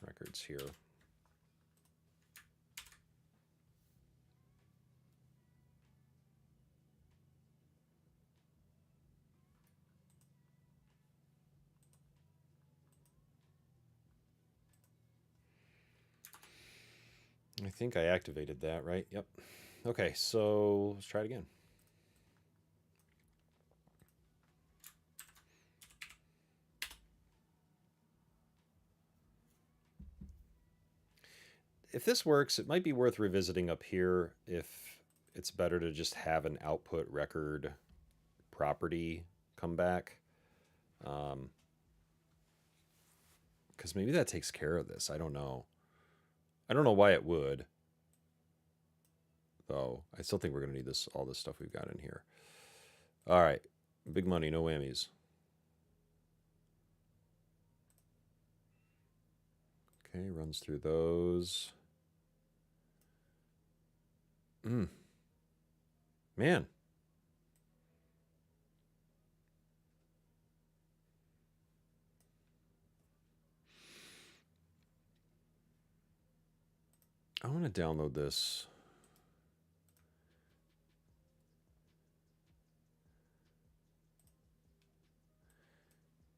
records here. I think I activated that, right? Yep. Okay, so let's try it again. If this works, it might be worth revisiting up here if it's better to just have an output record property come back. Because maybe that takes care of this. I don't know. I don't know why it would, though. I still think we're going to need all this stuff we've got in here. All right. Big money, no whammies. Okay, runs through those. Man. I want to download this.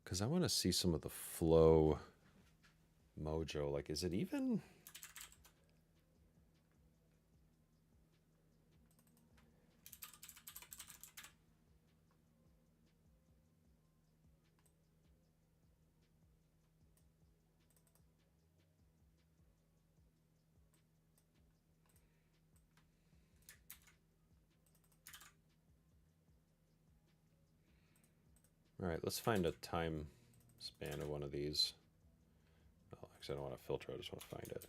Because I want to see some of the flow mojo. Like, is it even? All right, let's find a time span of one of these. Oh, actually, I don't want to filter. I just want to find it.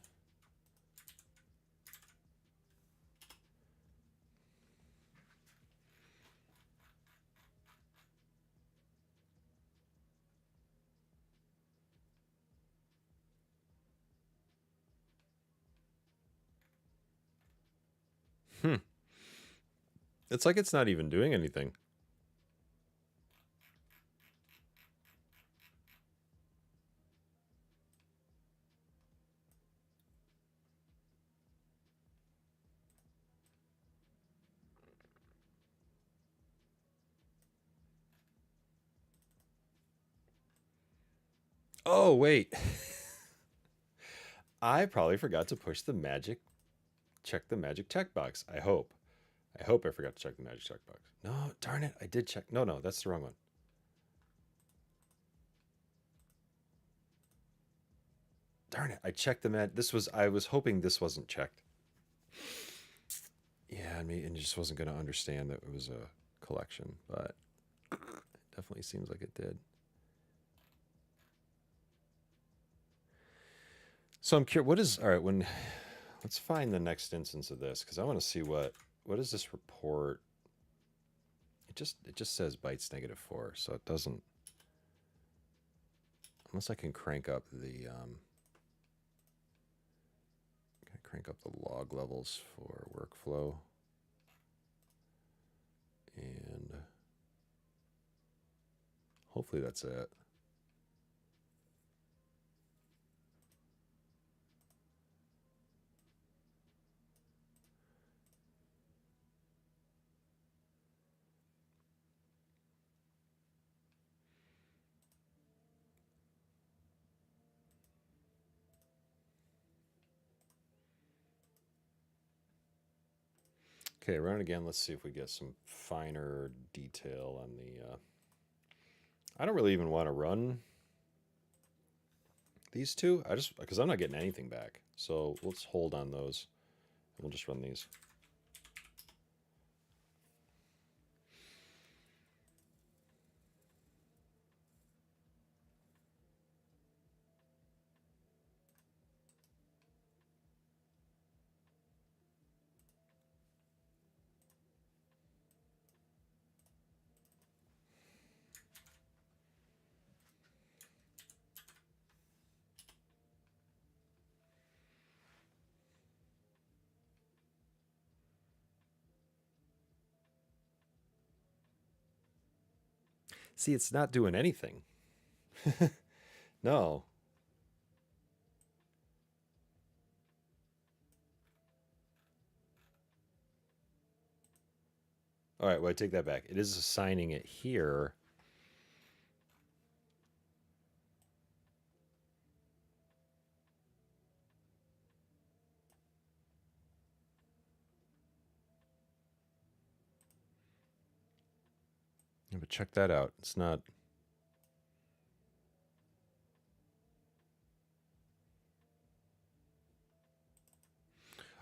It's like it's not even doing anything. Oh, wait. I probably forgot to push check the magic checkbox. I hope. I hope I forgot to check the magic checkbox. No, darn it. I did check. No, no, that's the wrong one. Darn it. I checked the I was hoping this wasn't checked. Yeah, I mean, and just wasn't going to understand that it was a collection, but it definitely seems like it did. So I'm curious. All right? Let's find the next instance of this because I want to see what is this report. It just says bytes -4, so it doesn't. Unless I can crank up the log levels for workflow, and hopefully that's it. Okay, run it again. Let's see if we get some finer detail on the. I don't really even want to run these two. I just because I'm not getting anything back. So let's hold on those. We'll just run these. See, it's not doing anything. No. All right, well, I take that back. It is assigning it here. Yeah, but check that out. It's not.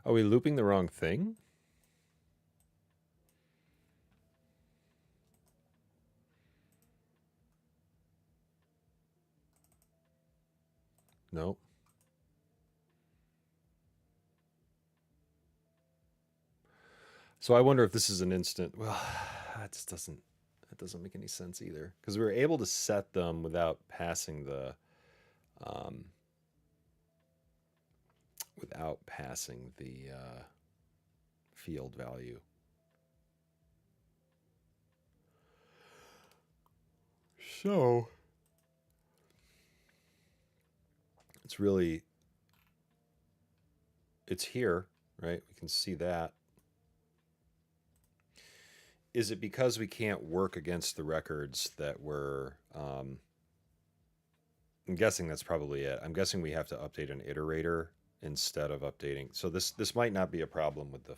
Are we looping the wrong thing? No. So I wonder if this is an instant. Well, that just doesn't. That doesn't make any sense either because we were able to set them without passing the um, field value. So it's really it's here, right? We can see that. Is it because we can't work against the records that we're I'm guessing that's probably it. I'm guessing we have to update an iterator instead of updating. So this might not be a problem with the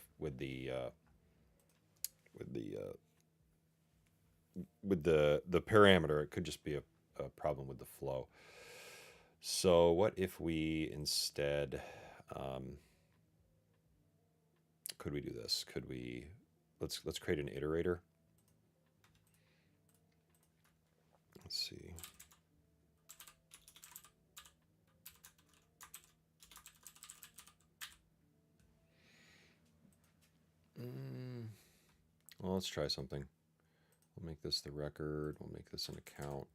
parameter. It could just be a problem with the flow. So what if we instead could we do this? Could we let's create an iterator. Let's see. Well, let's try something. We'll make this the record. We'll make this an account.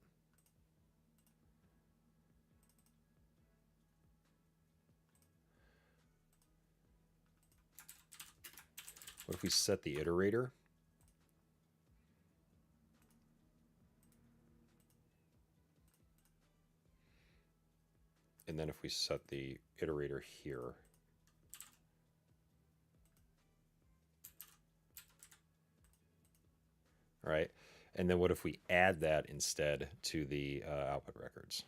What if we set the iterator? And then if we set the iterator here. All right. And then what if we add that instead to the output records?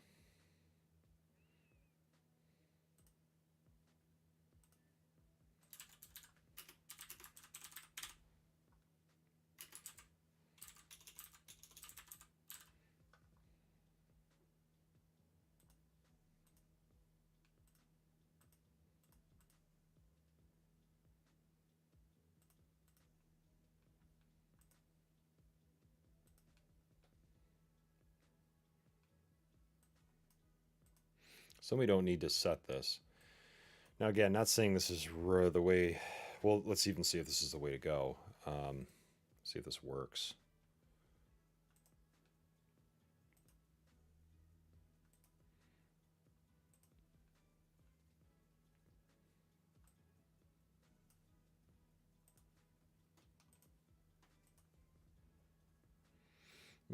So we don't need to set this. Now again, not saying this is the way, well, let's even see if this is the way to go. See if this works.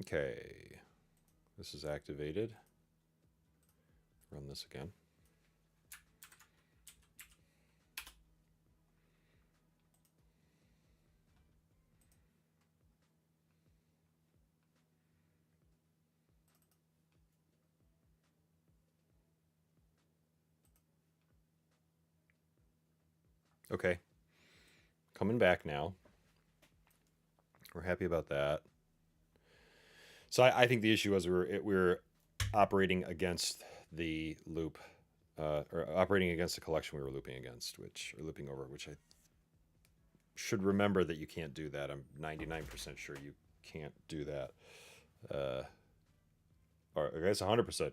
Okay, this is activated. Run this again. Okay, coming back now. We're happy about that. So I think the issue was we were operating against the loop, or operating against the collection we were looping against, or looping over, which I should remember that you can't do that. I'm 99% sure you can't do that. Or I guess 100%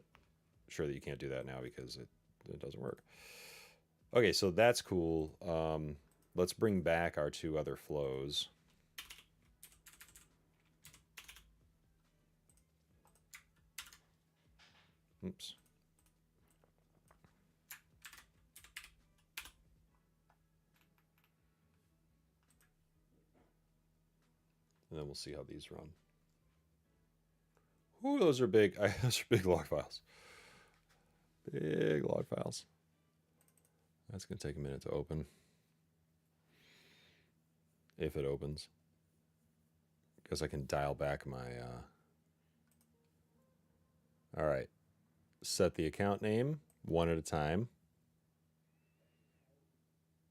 sure that you can't do that now because it doesn't work. Okay, so that's cool. Let's bring back our two other flows. Oops. And then we'll see how these run. Ooh, those are big. Those are big log files. Big log files. That's going to take a minute to open. If it opens. Because I can dial back my... All right. Set the account name one at a time.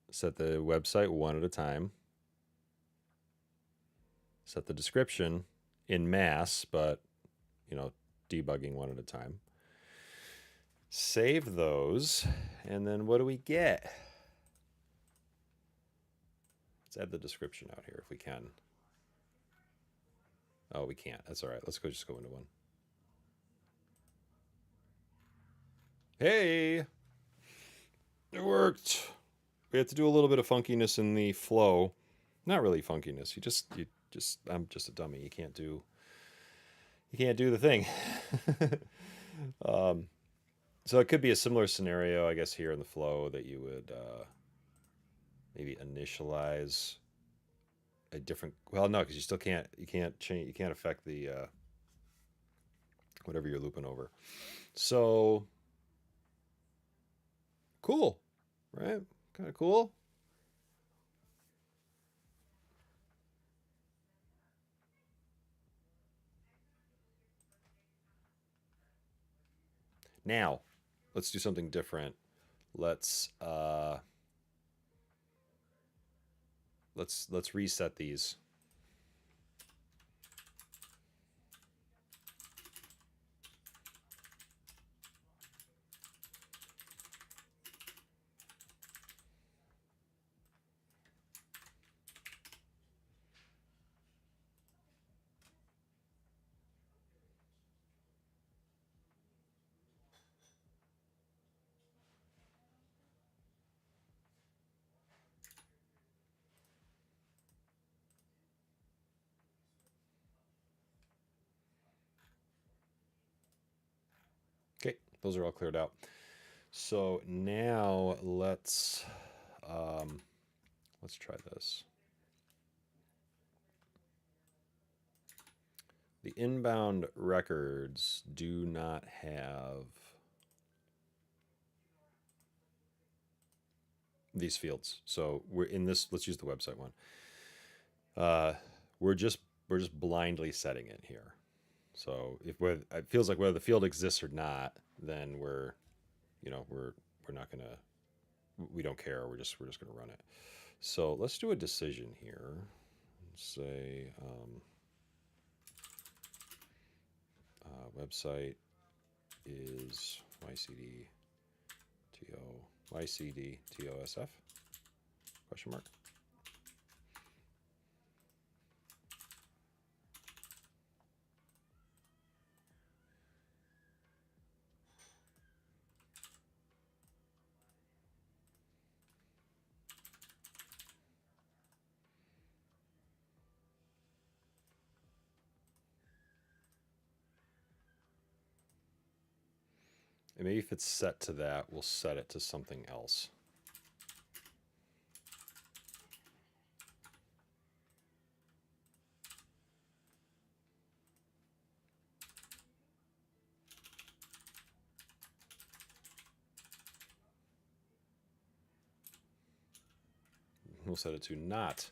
Set the website one at a time. Set the description in mass, but, you know, debugging one at a time. Save those, and then what do we get? Let's add the description out here if we can. Oh, we can't. That's all right. Let's just go into one. Hey! It worked! We had to do a little bit of funkiness in the flow. Not really funkiness. I'm just a dummy. You can't do the thing. So it could be a similar scenario, I guess, here in the flow that you would maybe initialize a different. Well, no, because you can't change. You can't affect the whatever you're looping over. So cool, right? Kind of cool. Now, let's do something different. Let's reset these. Okay, those are all cleared out. So now let's try this. The inbound records do not have these fields. So we're in this. Let's use the website one. We're just blindly setting it here. So if it feels like whether the field exists or not, then we're not gonna, we don't care. We're just gonna run it. So let's do a decision here. Say website is YCDTOSF question mark. And maybe if it's set to that, we'll set it to something else. We'll set it to not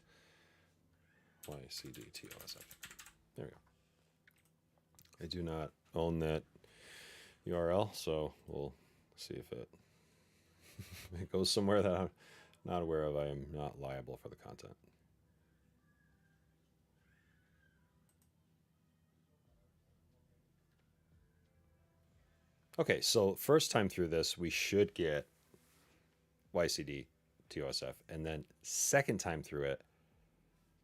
YCDTOSF. There we go. I do not own that URL, so we'll see if it, it goes somewhere that I'm not aware of. I am not liable for the content. Okay, so first time through this, we should get YCDTOSF, and then second time through it,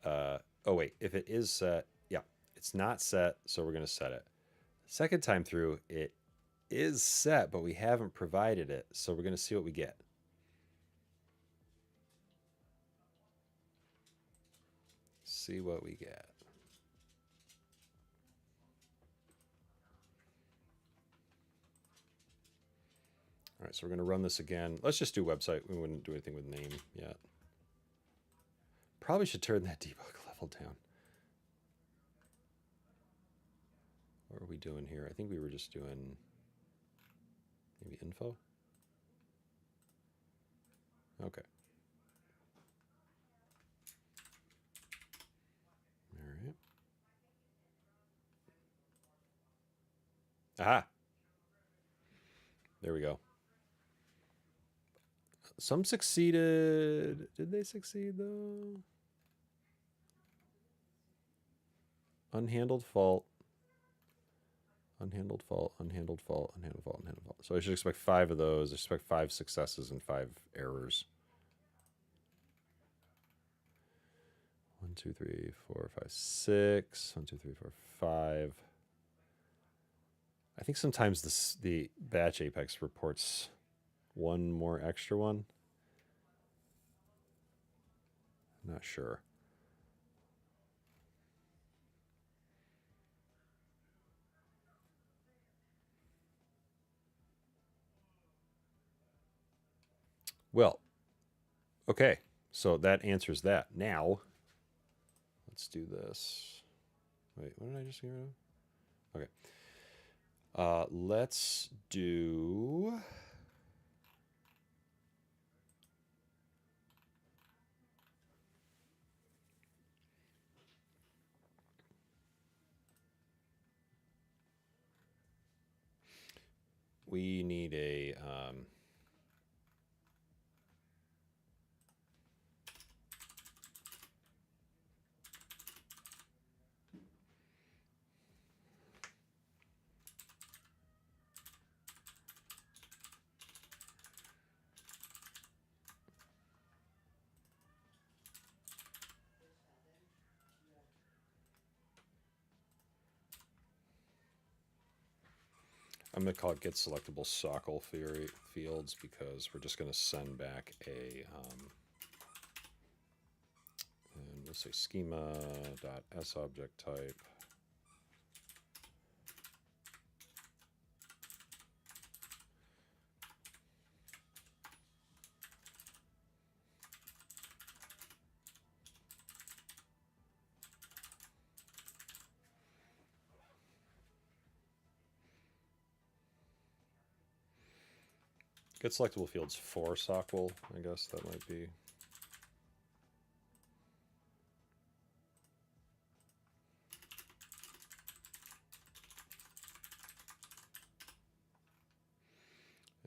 oh wait, if it is set, yeah, it's not set, so we're going to set it. Second time through, it is set, but we haven't provided it, so we're going to see what we get. See what we get. All right, so we're going to run this again. Let's just do website. We wouldn't do anything with name yet. Probably should turn that debug level down. What are we doing here? I think we were just doing maybe info. Okay. All right. Aha. There we go. Some succeeded. Did they succeed though? Unhandled fault. Unhandled fault, unhandled fault, unhandled fault, unhandled fault. So I should expect 5 of those. I expect 5 successes and 5 errors. 1, 2, 3, 4, 5, 6. 1, 2, 3, 4, 5. I think sometimes the batch Apex reports one more extra one. I'm not sure. Well, okay, so that answers that. Now, let's do this. Wait, what did I just get rid of? Okay. Let's do... We need a... I'm going to call it get selectable sockle fields because we're just going to send back a, and we'll say schema.sObjectType. Get selectable fields for sockle, I guess that might be.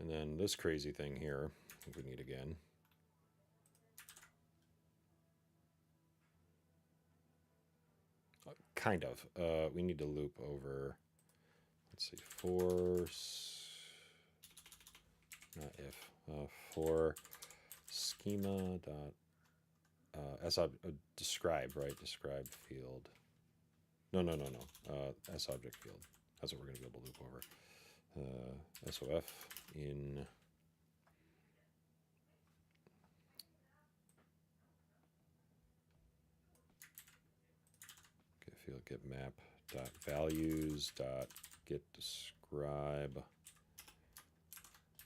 And then this crazy thing here, I think we need again. Kind of. We need to loop over, let's see, for, not if, for schema dot describe, right? Describe field. No. SObject field. That's what we're going to be able to loop over. SOF in get field get map dot values dot get describe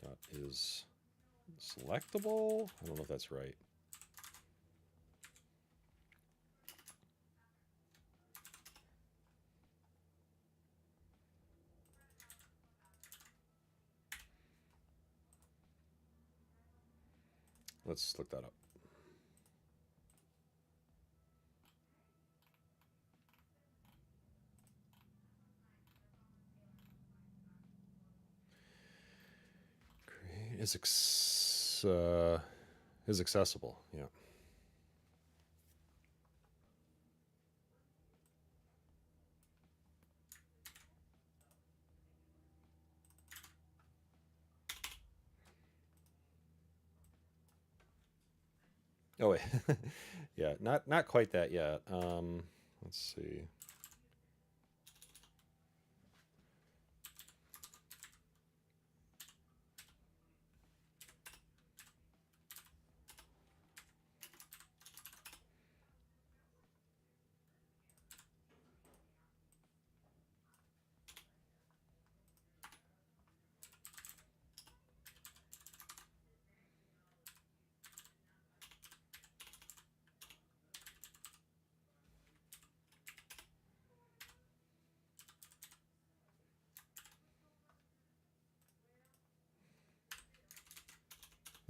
dot is selectable. I don't know if that's right. Let's look that up. Create is accessible. Yeah. Oh wait, yeah, not quite that yet. Let's see.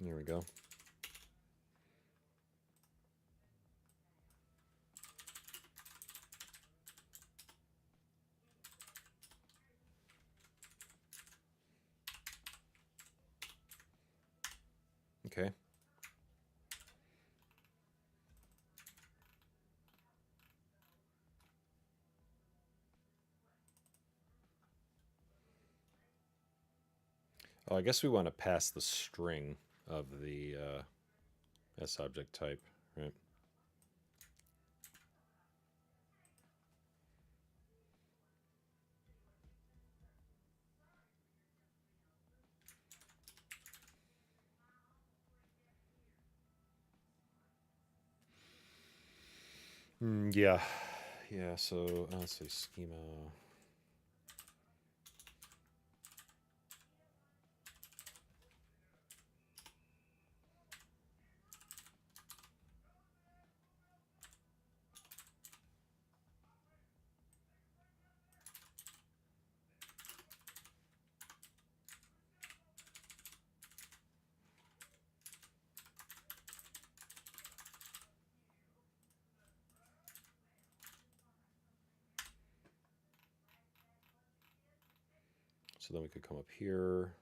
Here we go. Okay. Oh, I guess we want to pass the string of the S object type, right? Yeah, yeah. So let's see, schema. So then we could come up here.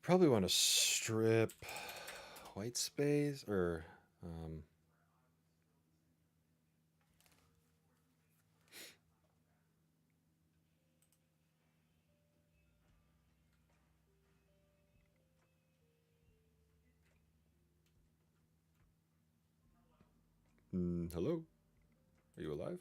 Probably want to strip white space or hello, are you alive?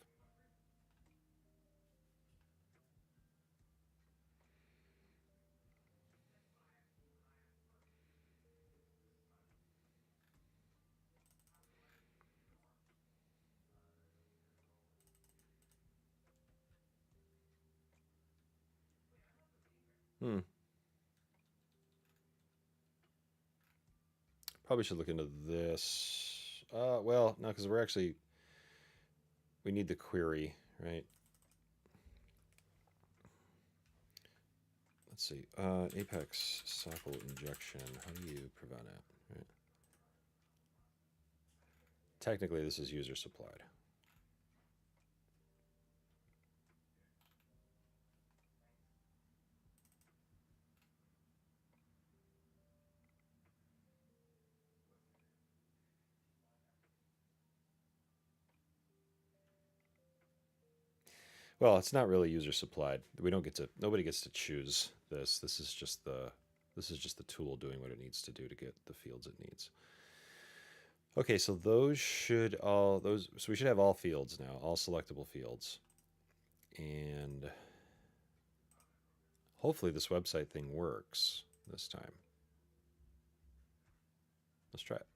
Hmm. Probably should look into this. Well, no, because we need the query, right? Let's see. Apex sample injection. How do you prevent it? Right. Technically, this is user supplied. Well, it's not really user supplied. We don't get to. Nobody gets to choose this. This is just the. This is just the tool doing what it needs to do to get the fields it needs. Okay, so those should all those so we should have all fields now, all selectable fields. And hopefully this website thing works this time. Let's try it.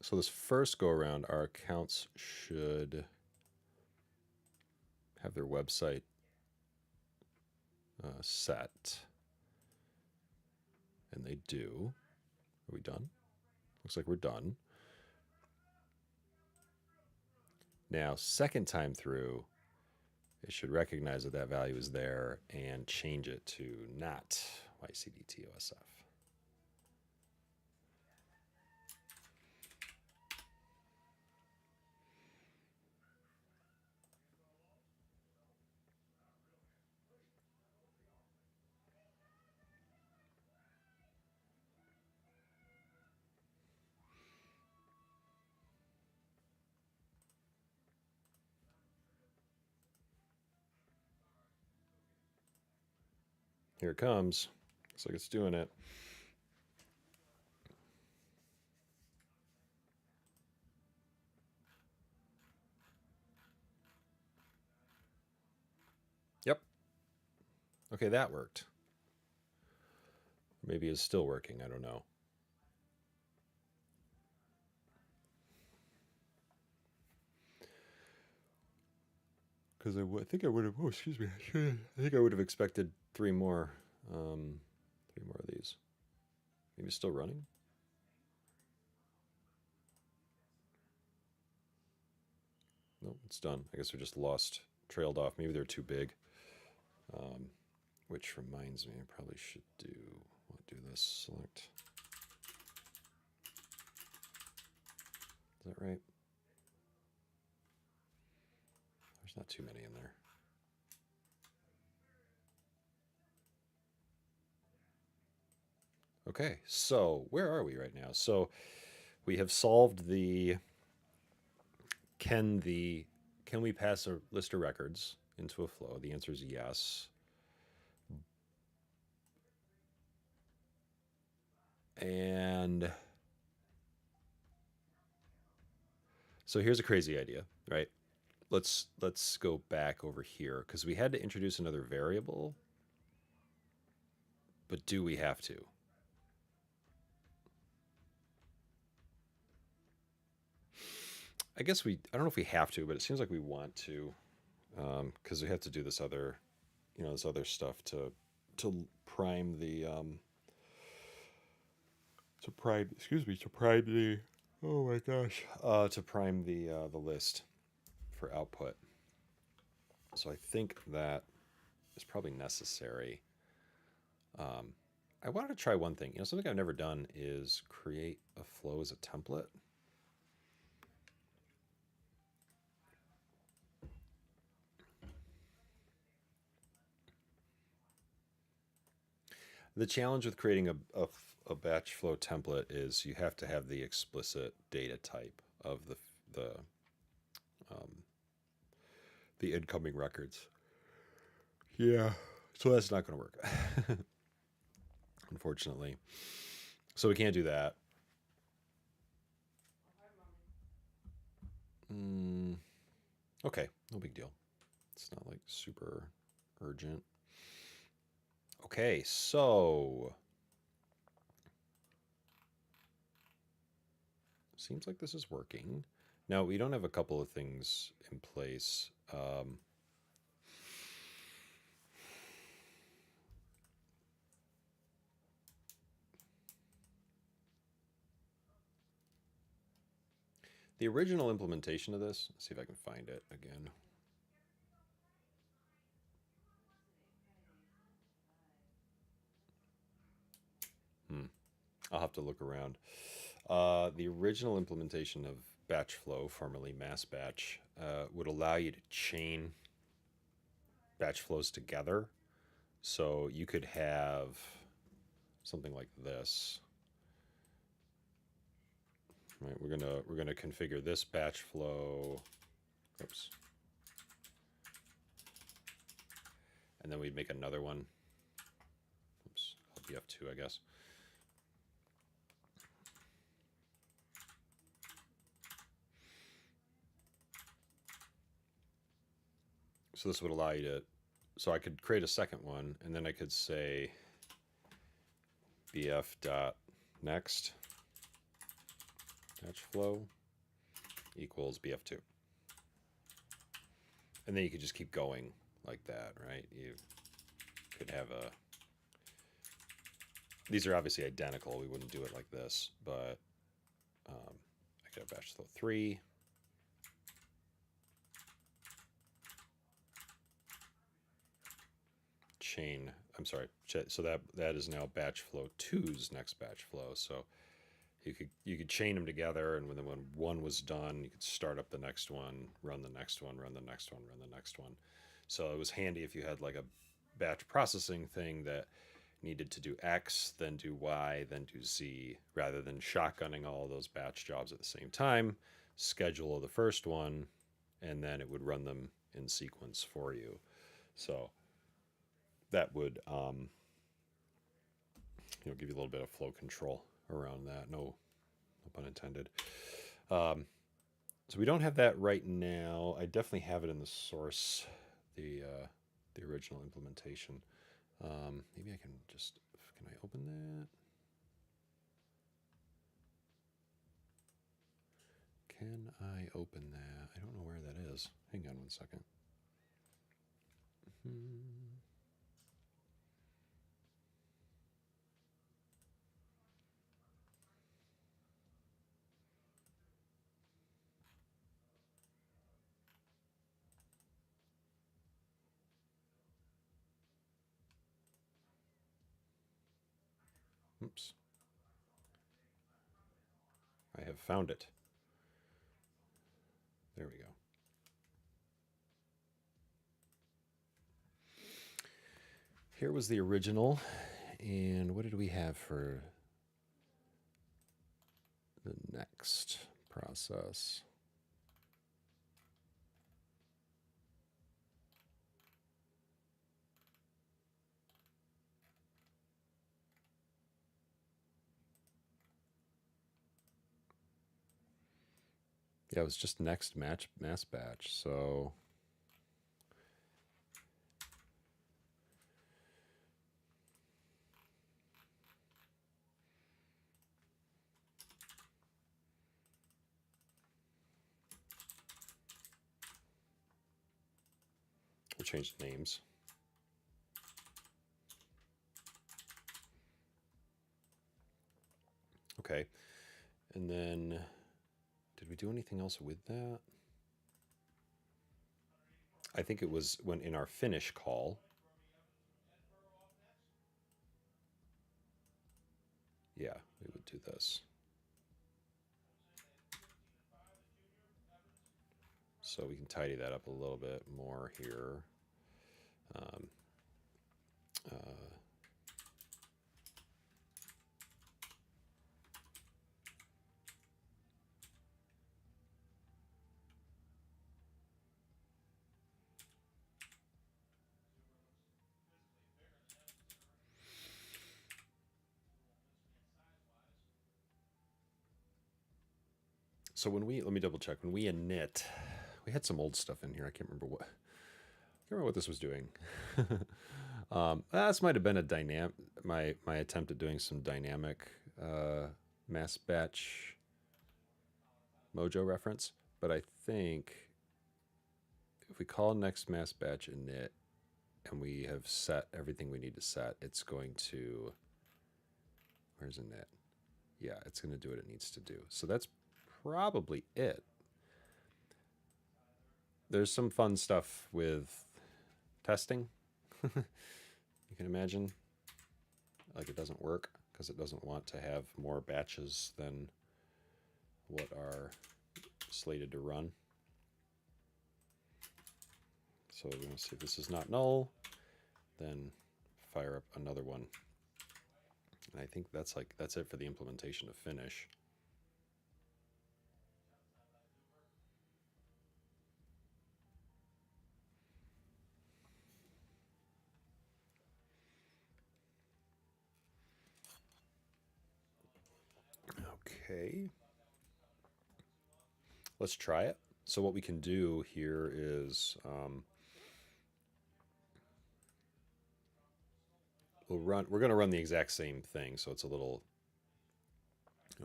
So this first go around, our accounts should have their website set. And they do. Are we done? Looks like we're done. Now, second time through, it should recognize that that value is there and change it to not YCDTOSF. Here it comes. Looks like it's doing it. Yep. Okay, that worked. Maybe it's still working. I don't know. Because I think I would have. Oh, excuse me. I think I would have expected three more. Three more of these. Maybe it's still running. Nope, it's done. I guess we just lost, trailed off. Maybe they're too big. Which reminds me, I probably should do this. Select. Is that right? There's not too many in there. Okay, so where are we right now? So we have solved the can we pass a list of records into a flow? The answer is yes. And so here's a crazy idea, right? Let's go back over here because we had to introduce another variable, but do we have to? I guess I don't know if we have to, but it seems like we want to, because we have to do this other, this other stuff to prime the to prime the oh my gosh to prime the list for output. So I think that is probably necessary. I wanted to try one thing. Something I've never done is create a flow as a template. The challenge with creating a batch flow template is you have to have the explicit data type of um, the incoming records. Yeah, so that's not going to work, unfortunately. So we can't do that. Okay, no big deal. It's not like super urgent. Okay, so seems like this is working. Now we don't have a couple of things in place. The original implementation of this, let's see if I can find it again. I'll have to look around. The original implementation of Batchflow, formerly Mass Batch, would allow you to chain batch flows together. So you could have something like this. Right, we're gonna configure this batch flow. Oops. And then we'd make another one. Oops, LBF2, I guess. So this would allow you to, so I could create a second one, and then I could say bf.next batch flow equals bf2. And then you could just keep going like that, right? You could have a, these are obviously identical. We wouldn't do it like this, but I could have batch flow 3. Chain, I'm sorry, so that is now batch flow 2's next batch flow. So you could chain them together, and when one was done, you could start up the next one, run the next one, run the next one, run the next one. So it was handy if you had like a batch processing thing that needed to do X, then do Y, then do Z, rather than shotgunning all those batch jobs at the same time. Schedule the first one, and then it would run them in sequence for you. So that would give you a little bit of flow control around that. No pun intended. So we don't have that right now. I definitely have it in the source, the original implementation. Maybe I can I open that? Can I open that? I don't know where that is. Hang on one second. Oops. I have found it. There we go. Here was the original, and what did we have for the next process? Yeah, it was just next mass batch, so we'll change the names. Okay, and then did we do anything else with that? I think it was when in our finish call. Yeah, we would do this. So we can tidy that up a little bit more here. So when let me double check. When we init, we had some old stuff in here. I can't remember what this was doing. This might have been a dynamic. My attempt at doing some dynamic mass batch Mojo reference, but I think if we call next mass batch init and we have set everything we need to set, it's going to, where's init? Yeah, it's going to do what it needs to do. So that's probably it. There's some fun stuff with testing. You can imagine, like it doesn't work because it doesn't want to have more batches than what are slated to run. So we're going to see if this is not null, then fire up another one. And I think that's it for the implementation of finish. Okay. Let's try it. So what we can do here is we're going to run the exact same thing. So it's a little,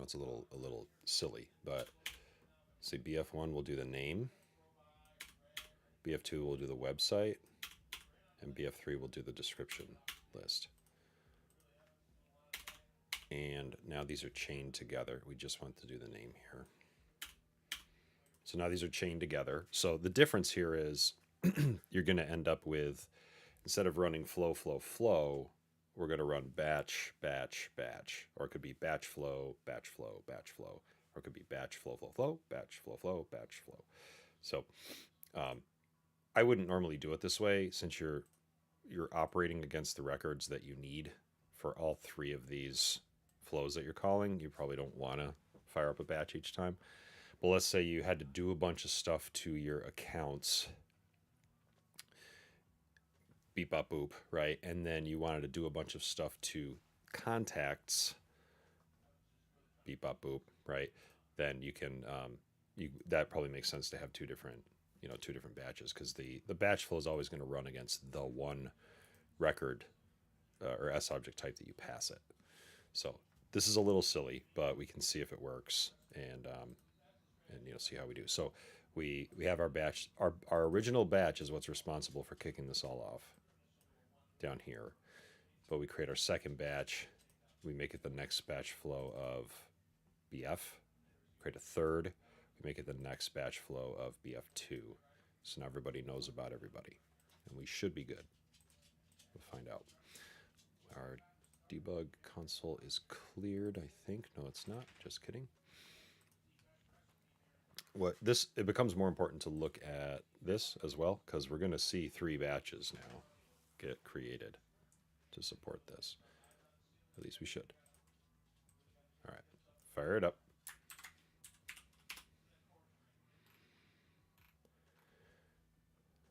it's a little silly, but say BF1 will do the name, BF2 will do the website, and BF3 will do the description list. And now these are chained together. We just want to do the name here. So now these are chained together. So the difference here is you're going to end up with, instead of running flow, flow, flow, we're going to run batch, batch, batch. Or it could be batch flow, batch flow, batch flow. Or it could be batch flow, flow, flow, batch flow, flow, batch flow. So I wouldn't normally do it this way since you're operating against the records that you need for all three of these flows that you're calling. You probably don't want to fire up a batch each time. But let's say you had to do a bunch of stuff to your accounts, beep bop boop, right? And then you wanted to do a bunch of stuff to contacts, beep bop boop, right? Then you can that probably makes sense to have two different batches, because the batch flow is always going to run against the one record or S object type that you pass it. So this is a little silly, but we can see if it works and see how we do. So we have our batch. Our original batch is what's responsible for kicking this all off down here. But we create our second batch. We make it the next batch flow of BF. Create a third. We make it the next batch flow of BF2. So now everybody knows about everybody. And we should be good. We'll find out. Our debug console is cleared, I think. No, it's not. Just kidding. It becomes more important to look at this as well, because we're going to see 3 batches now get created to support this. At least we should. All right, fire it up.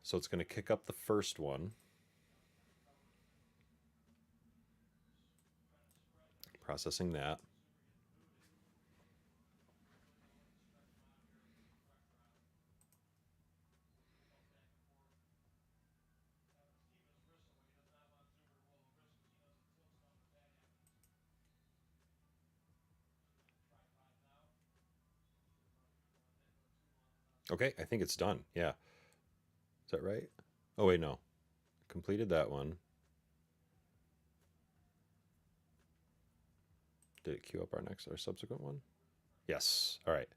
So it's going to kick up the first one. Processing that. Okay, I think it's done. Yeah. Is that right? Oh, wait, no. Completed that one. Did it queue up our subsequent one? Yes. All right.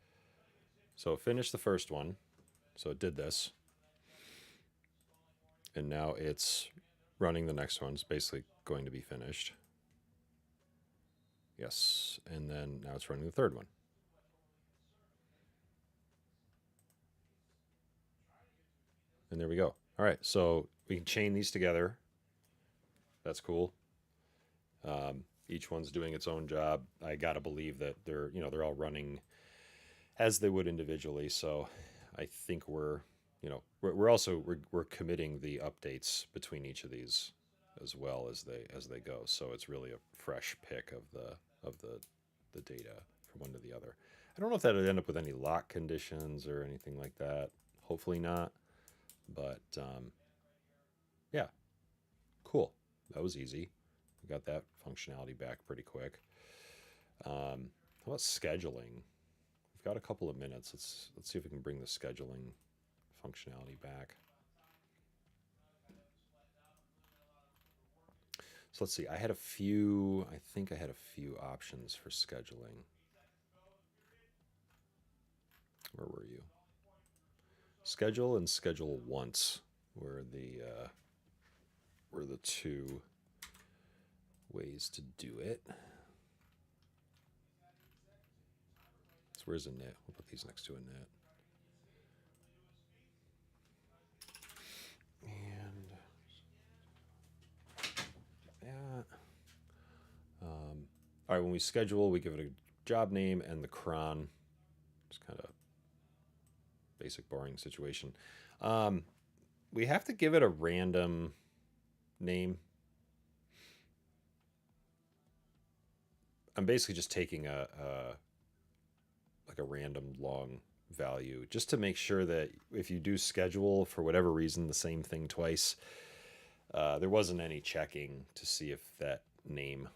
So finish the first one. So it did this. And now it's running the next one. It's basically going to be finished. Yes. And then now it's running the third one. And there we go. All right. So we can chain these together. That's cool. Each one's doing its own job. I got to believe that they're all running as they would individually. So I think we're committing the updates between each of these as well as they go. So it's really a fresh pick of the data from one to the other. I don't know if that would end up with any lock conditions or anything like that. Hopefully not. But yeah, cool. That was easy. We got that functionality back pretty quick. How about scheduling? We've got a couple of minutes. Let's see if we can bring the scheduling functionality back. So let's see. I think I had a few options for scheduling. Where were you? Schedule and schedule once were the two ways to do it. So where's a init? We'll put these next to a init. And All right, when we schedule, we give it a job name and the cron. Just kind of basic, boring situation. Um, we have to give it a random name. I'm basically just taking a like a random long value just to make sure that if you do schedule for whatever reason the same thing twice, there wasn't any checking to see if that name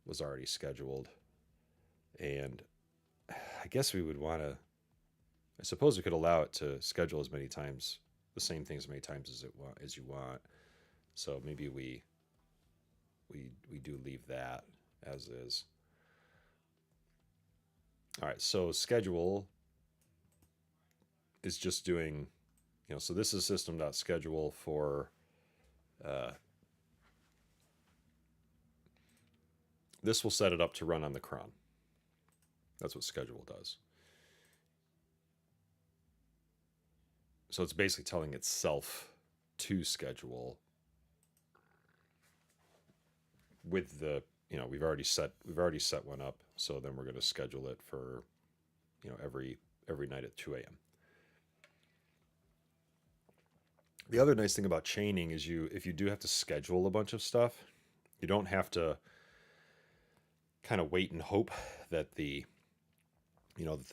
was already scheduled. And I guess we would want to. I suppose we could allow it to schedule as many times, the same thing as many times as you want. So maybe we do leave that as is. All right. So schedule is just doing, so this is system.schedule for uh, this will set it up to run on the cron. That's what schedule does. So it's basically telling itself to schedule with the, we've already set one up. So then we're going to schedule it for, every night at 2 a.m. The other nice thing about chaining is if you do have to schedule a bunch of stuff, you don't have to kind of wait and hope that the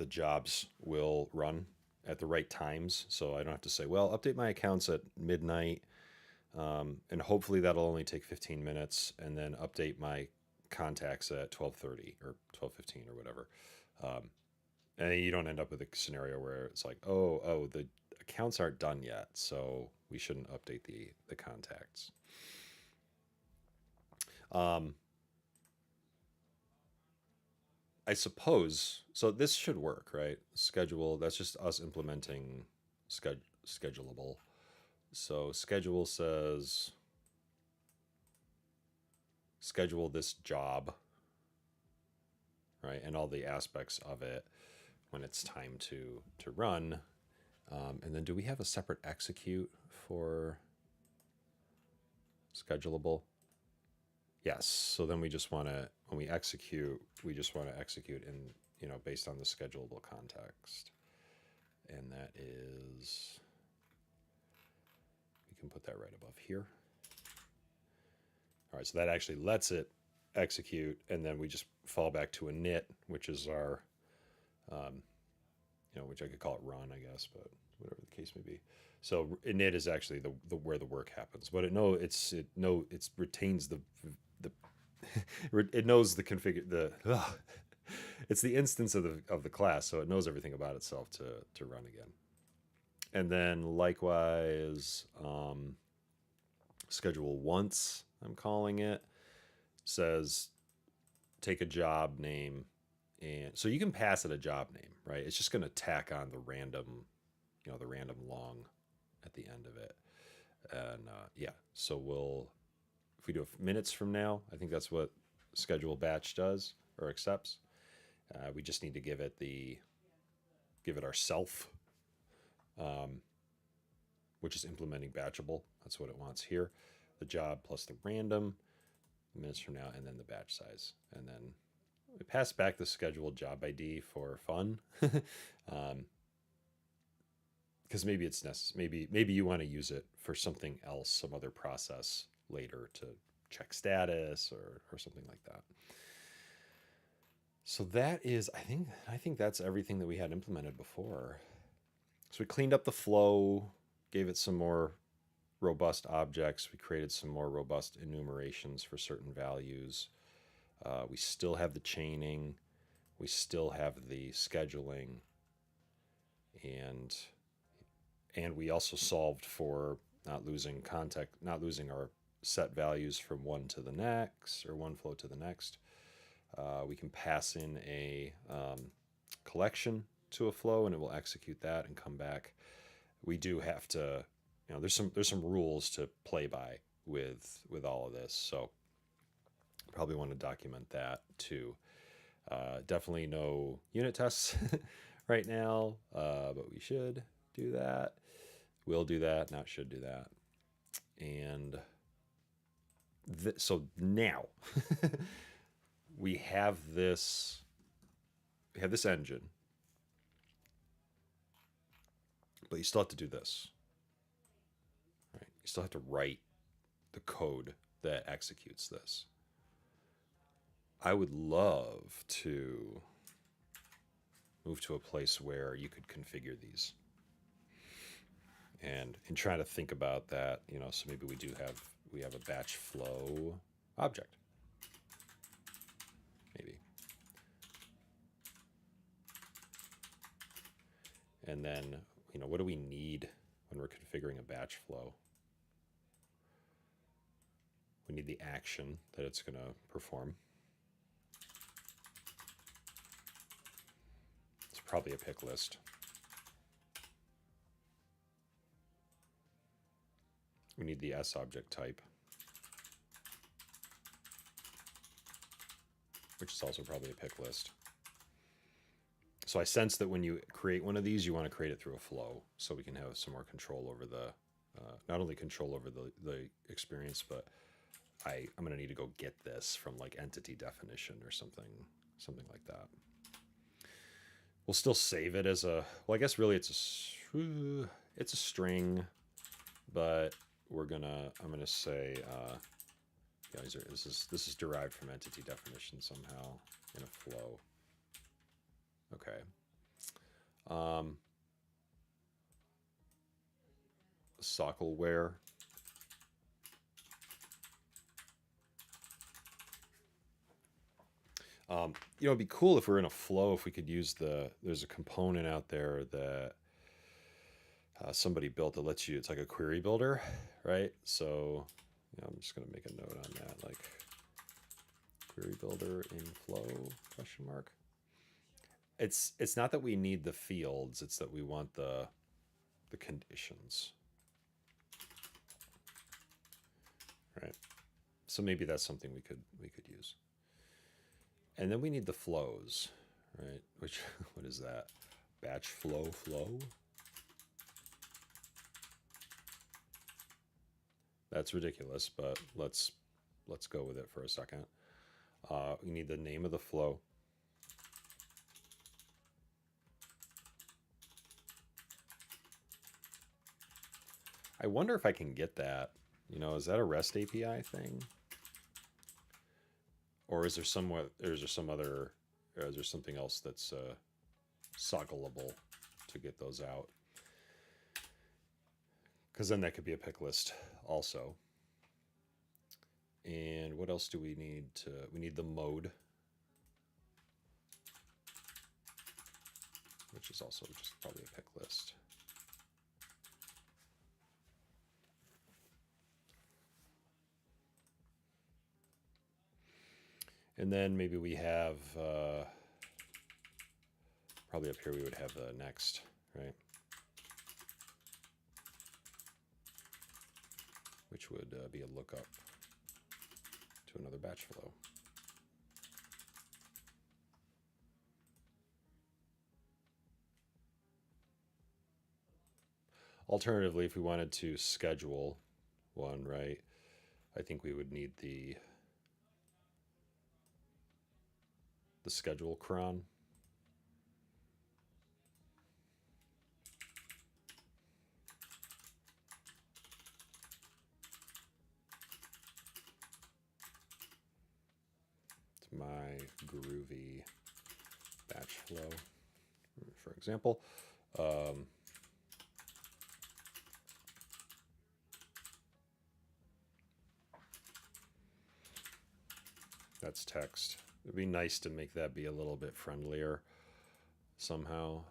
jobs will run at the right times. So I don't have to say, well, update my accounts at midnight, and hopefully that'll only take 15 minutes, and then update my contacts at 12:30 or 12:15 or whatever. Um, and you don't end up with a scenario where it's like, oh, the accounts aren't done yet, so we shouldn't update the contacts. Um, I suppose so. This should work, right? Schedule. That's just us implementing schedulable. So schedule says schedule this job, right, and all the aspects of it when it's time to run. And then do we have a separate execute for schedulable? Yes. So then we just want to, when we execute, we just want to execute in, based on the schedulable context. And that is, we can put that right above here. All right. So that actually lets it execute. And then we just fall back to a init, which is our, which I could call it run, I guess, but whatever the case may be. So init is actually the where the work happens, but it retains the it knows the configure the it's the instance of the class, so it knows everything about itself to run again. And then likewise, schedule once, I'm calling it, says take a job name, and so you can pass it a job name, right? It's just going to tack on the random long at the end of it. And so if we do minutes from now, I think that's what schedule batch does or accepts. We just need to give it our self, which is implementing batchable. That's what it wants here. The job plus the random, minutes from now, and then the batch size. And then we pass back the scheduled job ID for fun. Because maybe it's necessary. Maybe you want to use it for something else, some other process later to check status or something like that. So that is, I think that's everything that we had implemented before. So we cleaned up the flow, gave it some more robust objects. We created some more robust enumerations for certain values. We still have the chaining. We still have the scheduling. And we also solved for not losing our set values from one to the next or one flow to the next. We can pass in a collection to a flow, and it will execute that and come back. We do have to, there's some rules to play by with all of this, so probably want to document that too. Definitely no unit tests right now, but we should do that. Will do that, not should do that. And so now we have this engine, but you still have to do this, right? You still have to write the code that executes this. I would love to move to a place where you could configure these. And in trying to think about that, so maybe we have a batch flow object. Maybe. And then, what do we need when we're configuring a batch flow? We need the action that it's going to perform. It's probably a pick list. We need the S object type, which is also probably a pick list. So I sense that when you create one of these, you want to create it through a flow so we can have some more control over the, not only control over the experience, but I'm going to need to go get this from like entity definition or something like that. We'll still save it as a, well, I guess really it's a string, but I'm going to say, yeah, this is derived from entity definition somehow in a flow. Okay. Sockleware. It'd be cool if we're in a flow, if we could use there's a component out there that somebody built that lets you, it's like a query builder, right? So I'm just going to make a note on that, like query builder in flow, question mark. It's not that we need the fields, it's that we want the conditions. Right? So maybe that's something we could use. And then we need the flows, right? Which, what is that? Batchflow flow? That's ridiculous, but let's go with it for a second. We need the name of the flow. I wonder if I can get that. Is that a REST API thing? Or is there something else that's soggleable to get those out? Because then that could be a pick list also. And what else do we need we need the mode, which is also just probably a pick list. And then maybe we have, probably up here we would have the next, right? Which would be a lookup to another batch flow. Alternatively, if we wanted to schedule one, right, I think we would need the schedule cron. It's my groovy batch flow, for example. That's text. It'd be nice to make that be a little bit friendlier somehow.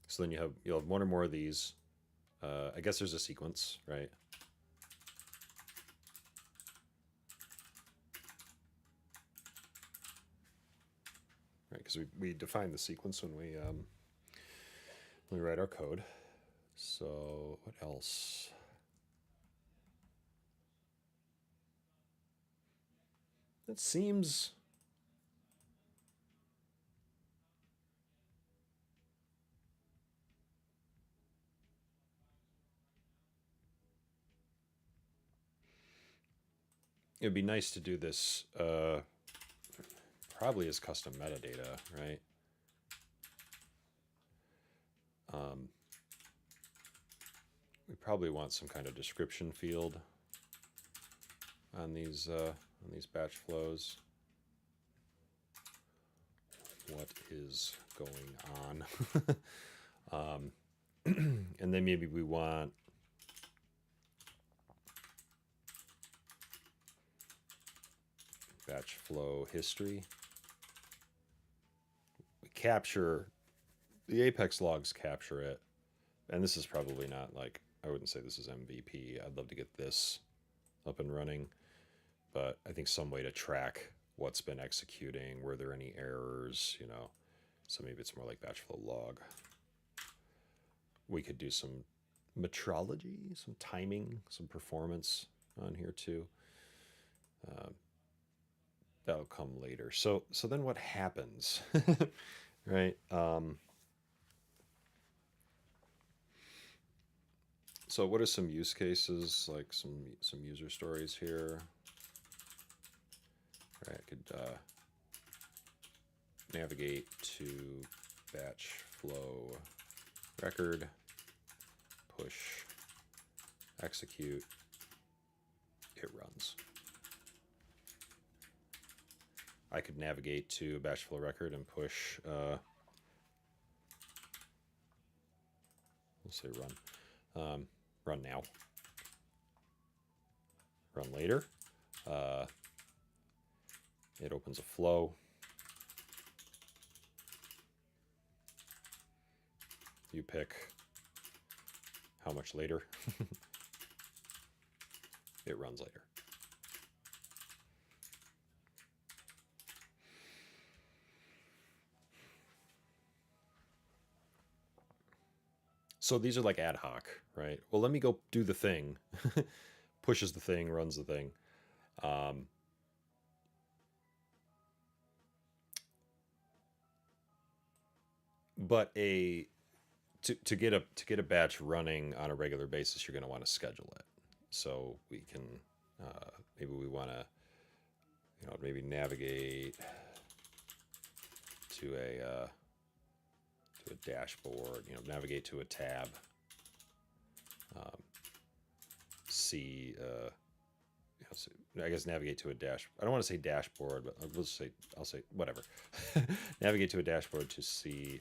So then you'll have one or more of these. I guess there's a sequence, right? Right, because we define the sequence when we write our code. So what else? It seems it'd be nice to do this probably as custom metadata, right? We probably want some kind of description field on these batch flows. What is going on? And then maybe we want batch flow history. We capture the Apex logs, capture it, and this is probably not like, I wouldn't say this is MVP. I'd love to get this up and running, but I think some way to track what's been executing, were there any errors, you know, so maybe it's more like Batchflow log. We could do some metrology, some timing, some performance on here too. That'll come later. So then what happens, right? So what are some use cases, like some user stories here? All right, I could navigate to batch flow record, push, execute, it runs. I could navigate to batch flow record and push, we'll say run. Run now. Run later. It opens a flow. You pick how much later. It runs later. So these are like ad hoc, right? Well, let me go do the thing. Pushes the thing, runs the thing. But to get a batch running on a regular basis, you're going to want to schedule it. So we can maybe we want to, you know, maybe navigate to a dashboard. You know, navigate to a tab. See, you know, so I guess navigate to a dash. I don't want to say dashboard, but I'll say whatever. Navigate to a dashboard to see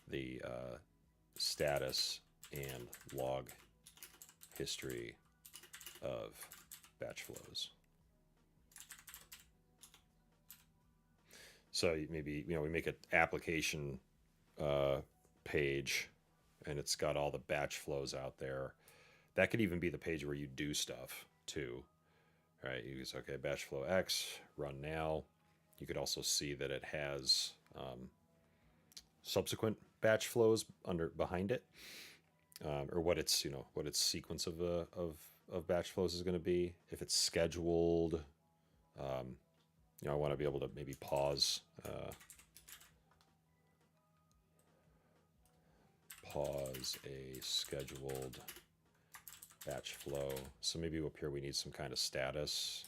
the status and log history of batch flows. So maybe, you know, we make an application page and it's got all the batch flows out there. That could even be the page where you do stuff too. All right, you say, okay, batch flow X, run now. You could also see that it has subsequent batch flows behind it, or what its, you know, what its sequence of batch flows is going to be. If it's scheduled, you know, I want to be able to maybe pause a scheduled batch flow. So maybe up here we need some kind of status.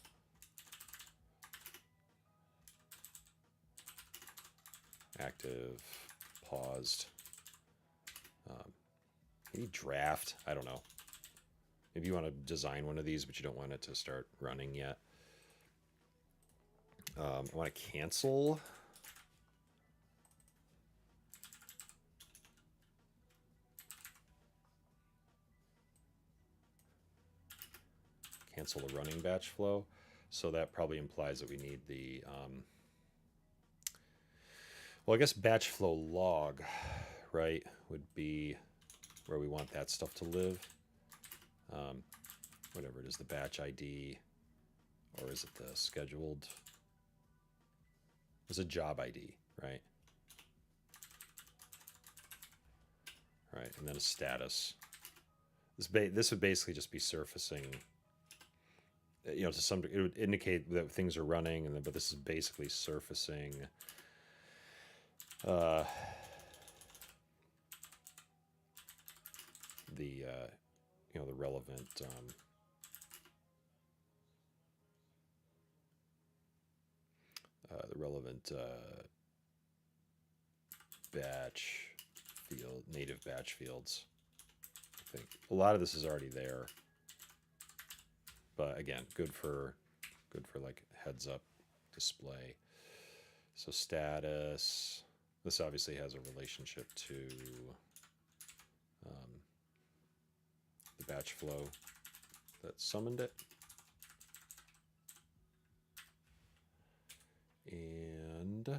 Active, paused. Maybe draft, I don't know. Maybe you want to design one of these, but you don't want it to start running yet. I want to cancel. Cancel a running batch flow. So that probably implies that we need the, well, I guess batch flow log, right, would be where we want that stuff to live. Whatever it is, the batch ID, or is it the scheduled? It's a job ID, right? Right, and then a status. This would basically just be surfacing, you know, to some degree, it would indicate that things are running, and then, but this is basically surfacing the you know, the relevant the relevant batch field, native batch fields. I think a lot of this is already there, but again, good for like heads up display. So status. This obviously has a relationship to the batch flow that summoned it. And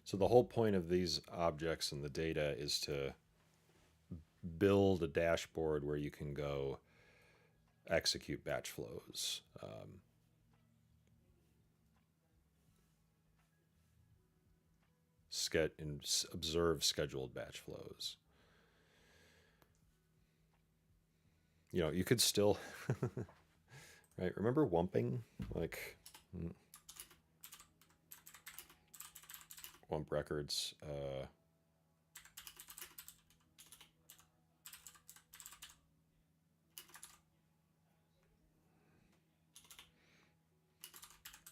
so the whole point of these objects and the data is to build a dashboard where you can go execute batch flows. And observe scheduled batch flows. You know, you could still, right? Remember wumping? Like, wump records.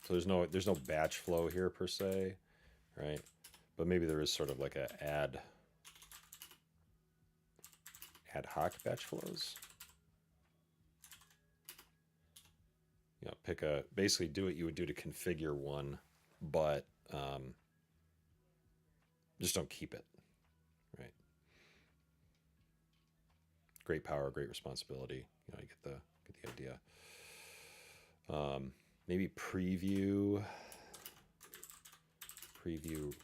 So there's no batch flow here per se, right? But maybe there is sort of like a ad hoc batch flows. You know, basically do what you would do to configure one, but just don't keep it, right? Great power, great responsibility. You know, you get the idea. Maybe preview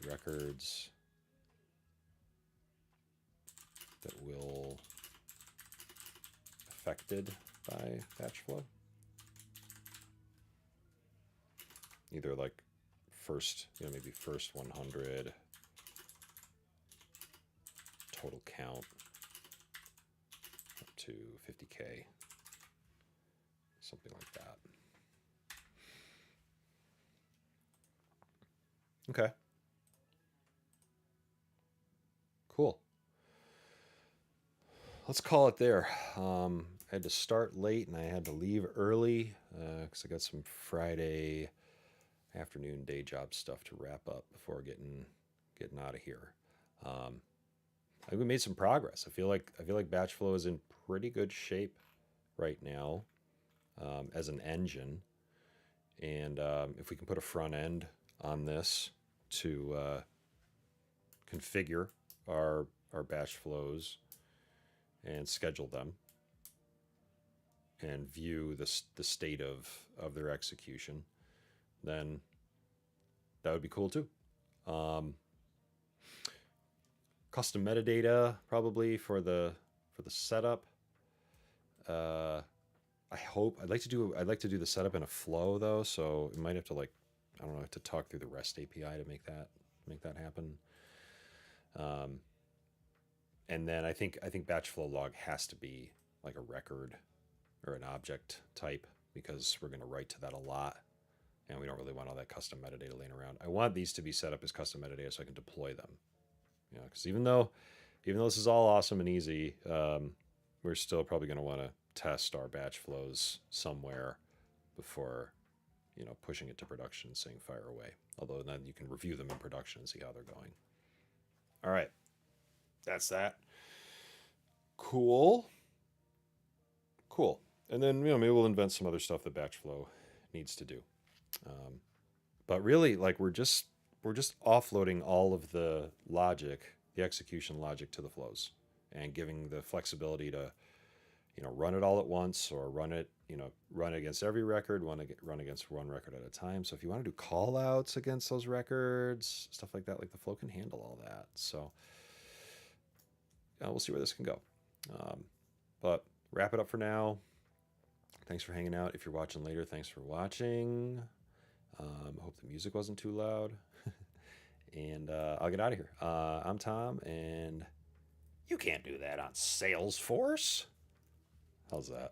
records that will affected by batch flow. Either like first, you know, maybe first 100 total count up to 50K, something like that. Okay. Cool. Let's call it there. I had to start late and I had to leave early because I got some Friday afternoon day job stuff to wrap up before getting out of here. I think we made some progress. I feel like Batchflow is in pretty good shape right now as an engine, and if we can put a front end on this to configure our batch flows and schedule them and view the state of their execution, then that would be cool too. Custom metadata probably for the setup. I'd like to do the setup in a flow though, so it might have to I don't know, to talk through the REST API to make that happen. And then I think Batchflow log has to be like a record or an object type because we're going to write to that a lot, and we don't really want all that custom metadata laying around. I want these to be set up as custom metadata so I can deploy them. You know, because even though this is all awesome and easy, we're still probably going to want to test our batch flows somewhere before, you know, pushing it to production and saying fire away. Although then you can review them in production and see how they're going. All right, that's that. Cool. And then, you know, maybe we'll invent some other stuff that Batchflow needs to do. But really, like we're just offloading all of the logic, the execution logic, to the flows, and giving the flexibility to, you know, run it all at once or run it against every record, run against one record at a time. So if you want to do call outs against those records, stuff like that, like the flow can handle all that. So we'll see where this can go. But wrap it up for now. Thanks for hanging out. If you're watching later, thanks for watching. I hope the music wasn't too loud. And I'll get out of here. I'm Tom, and you can't do that on Salesforce. How's that?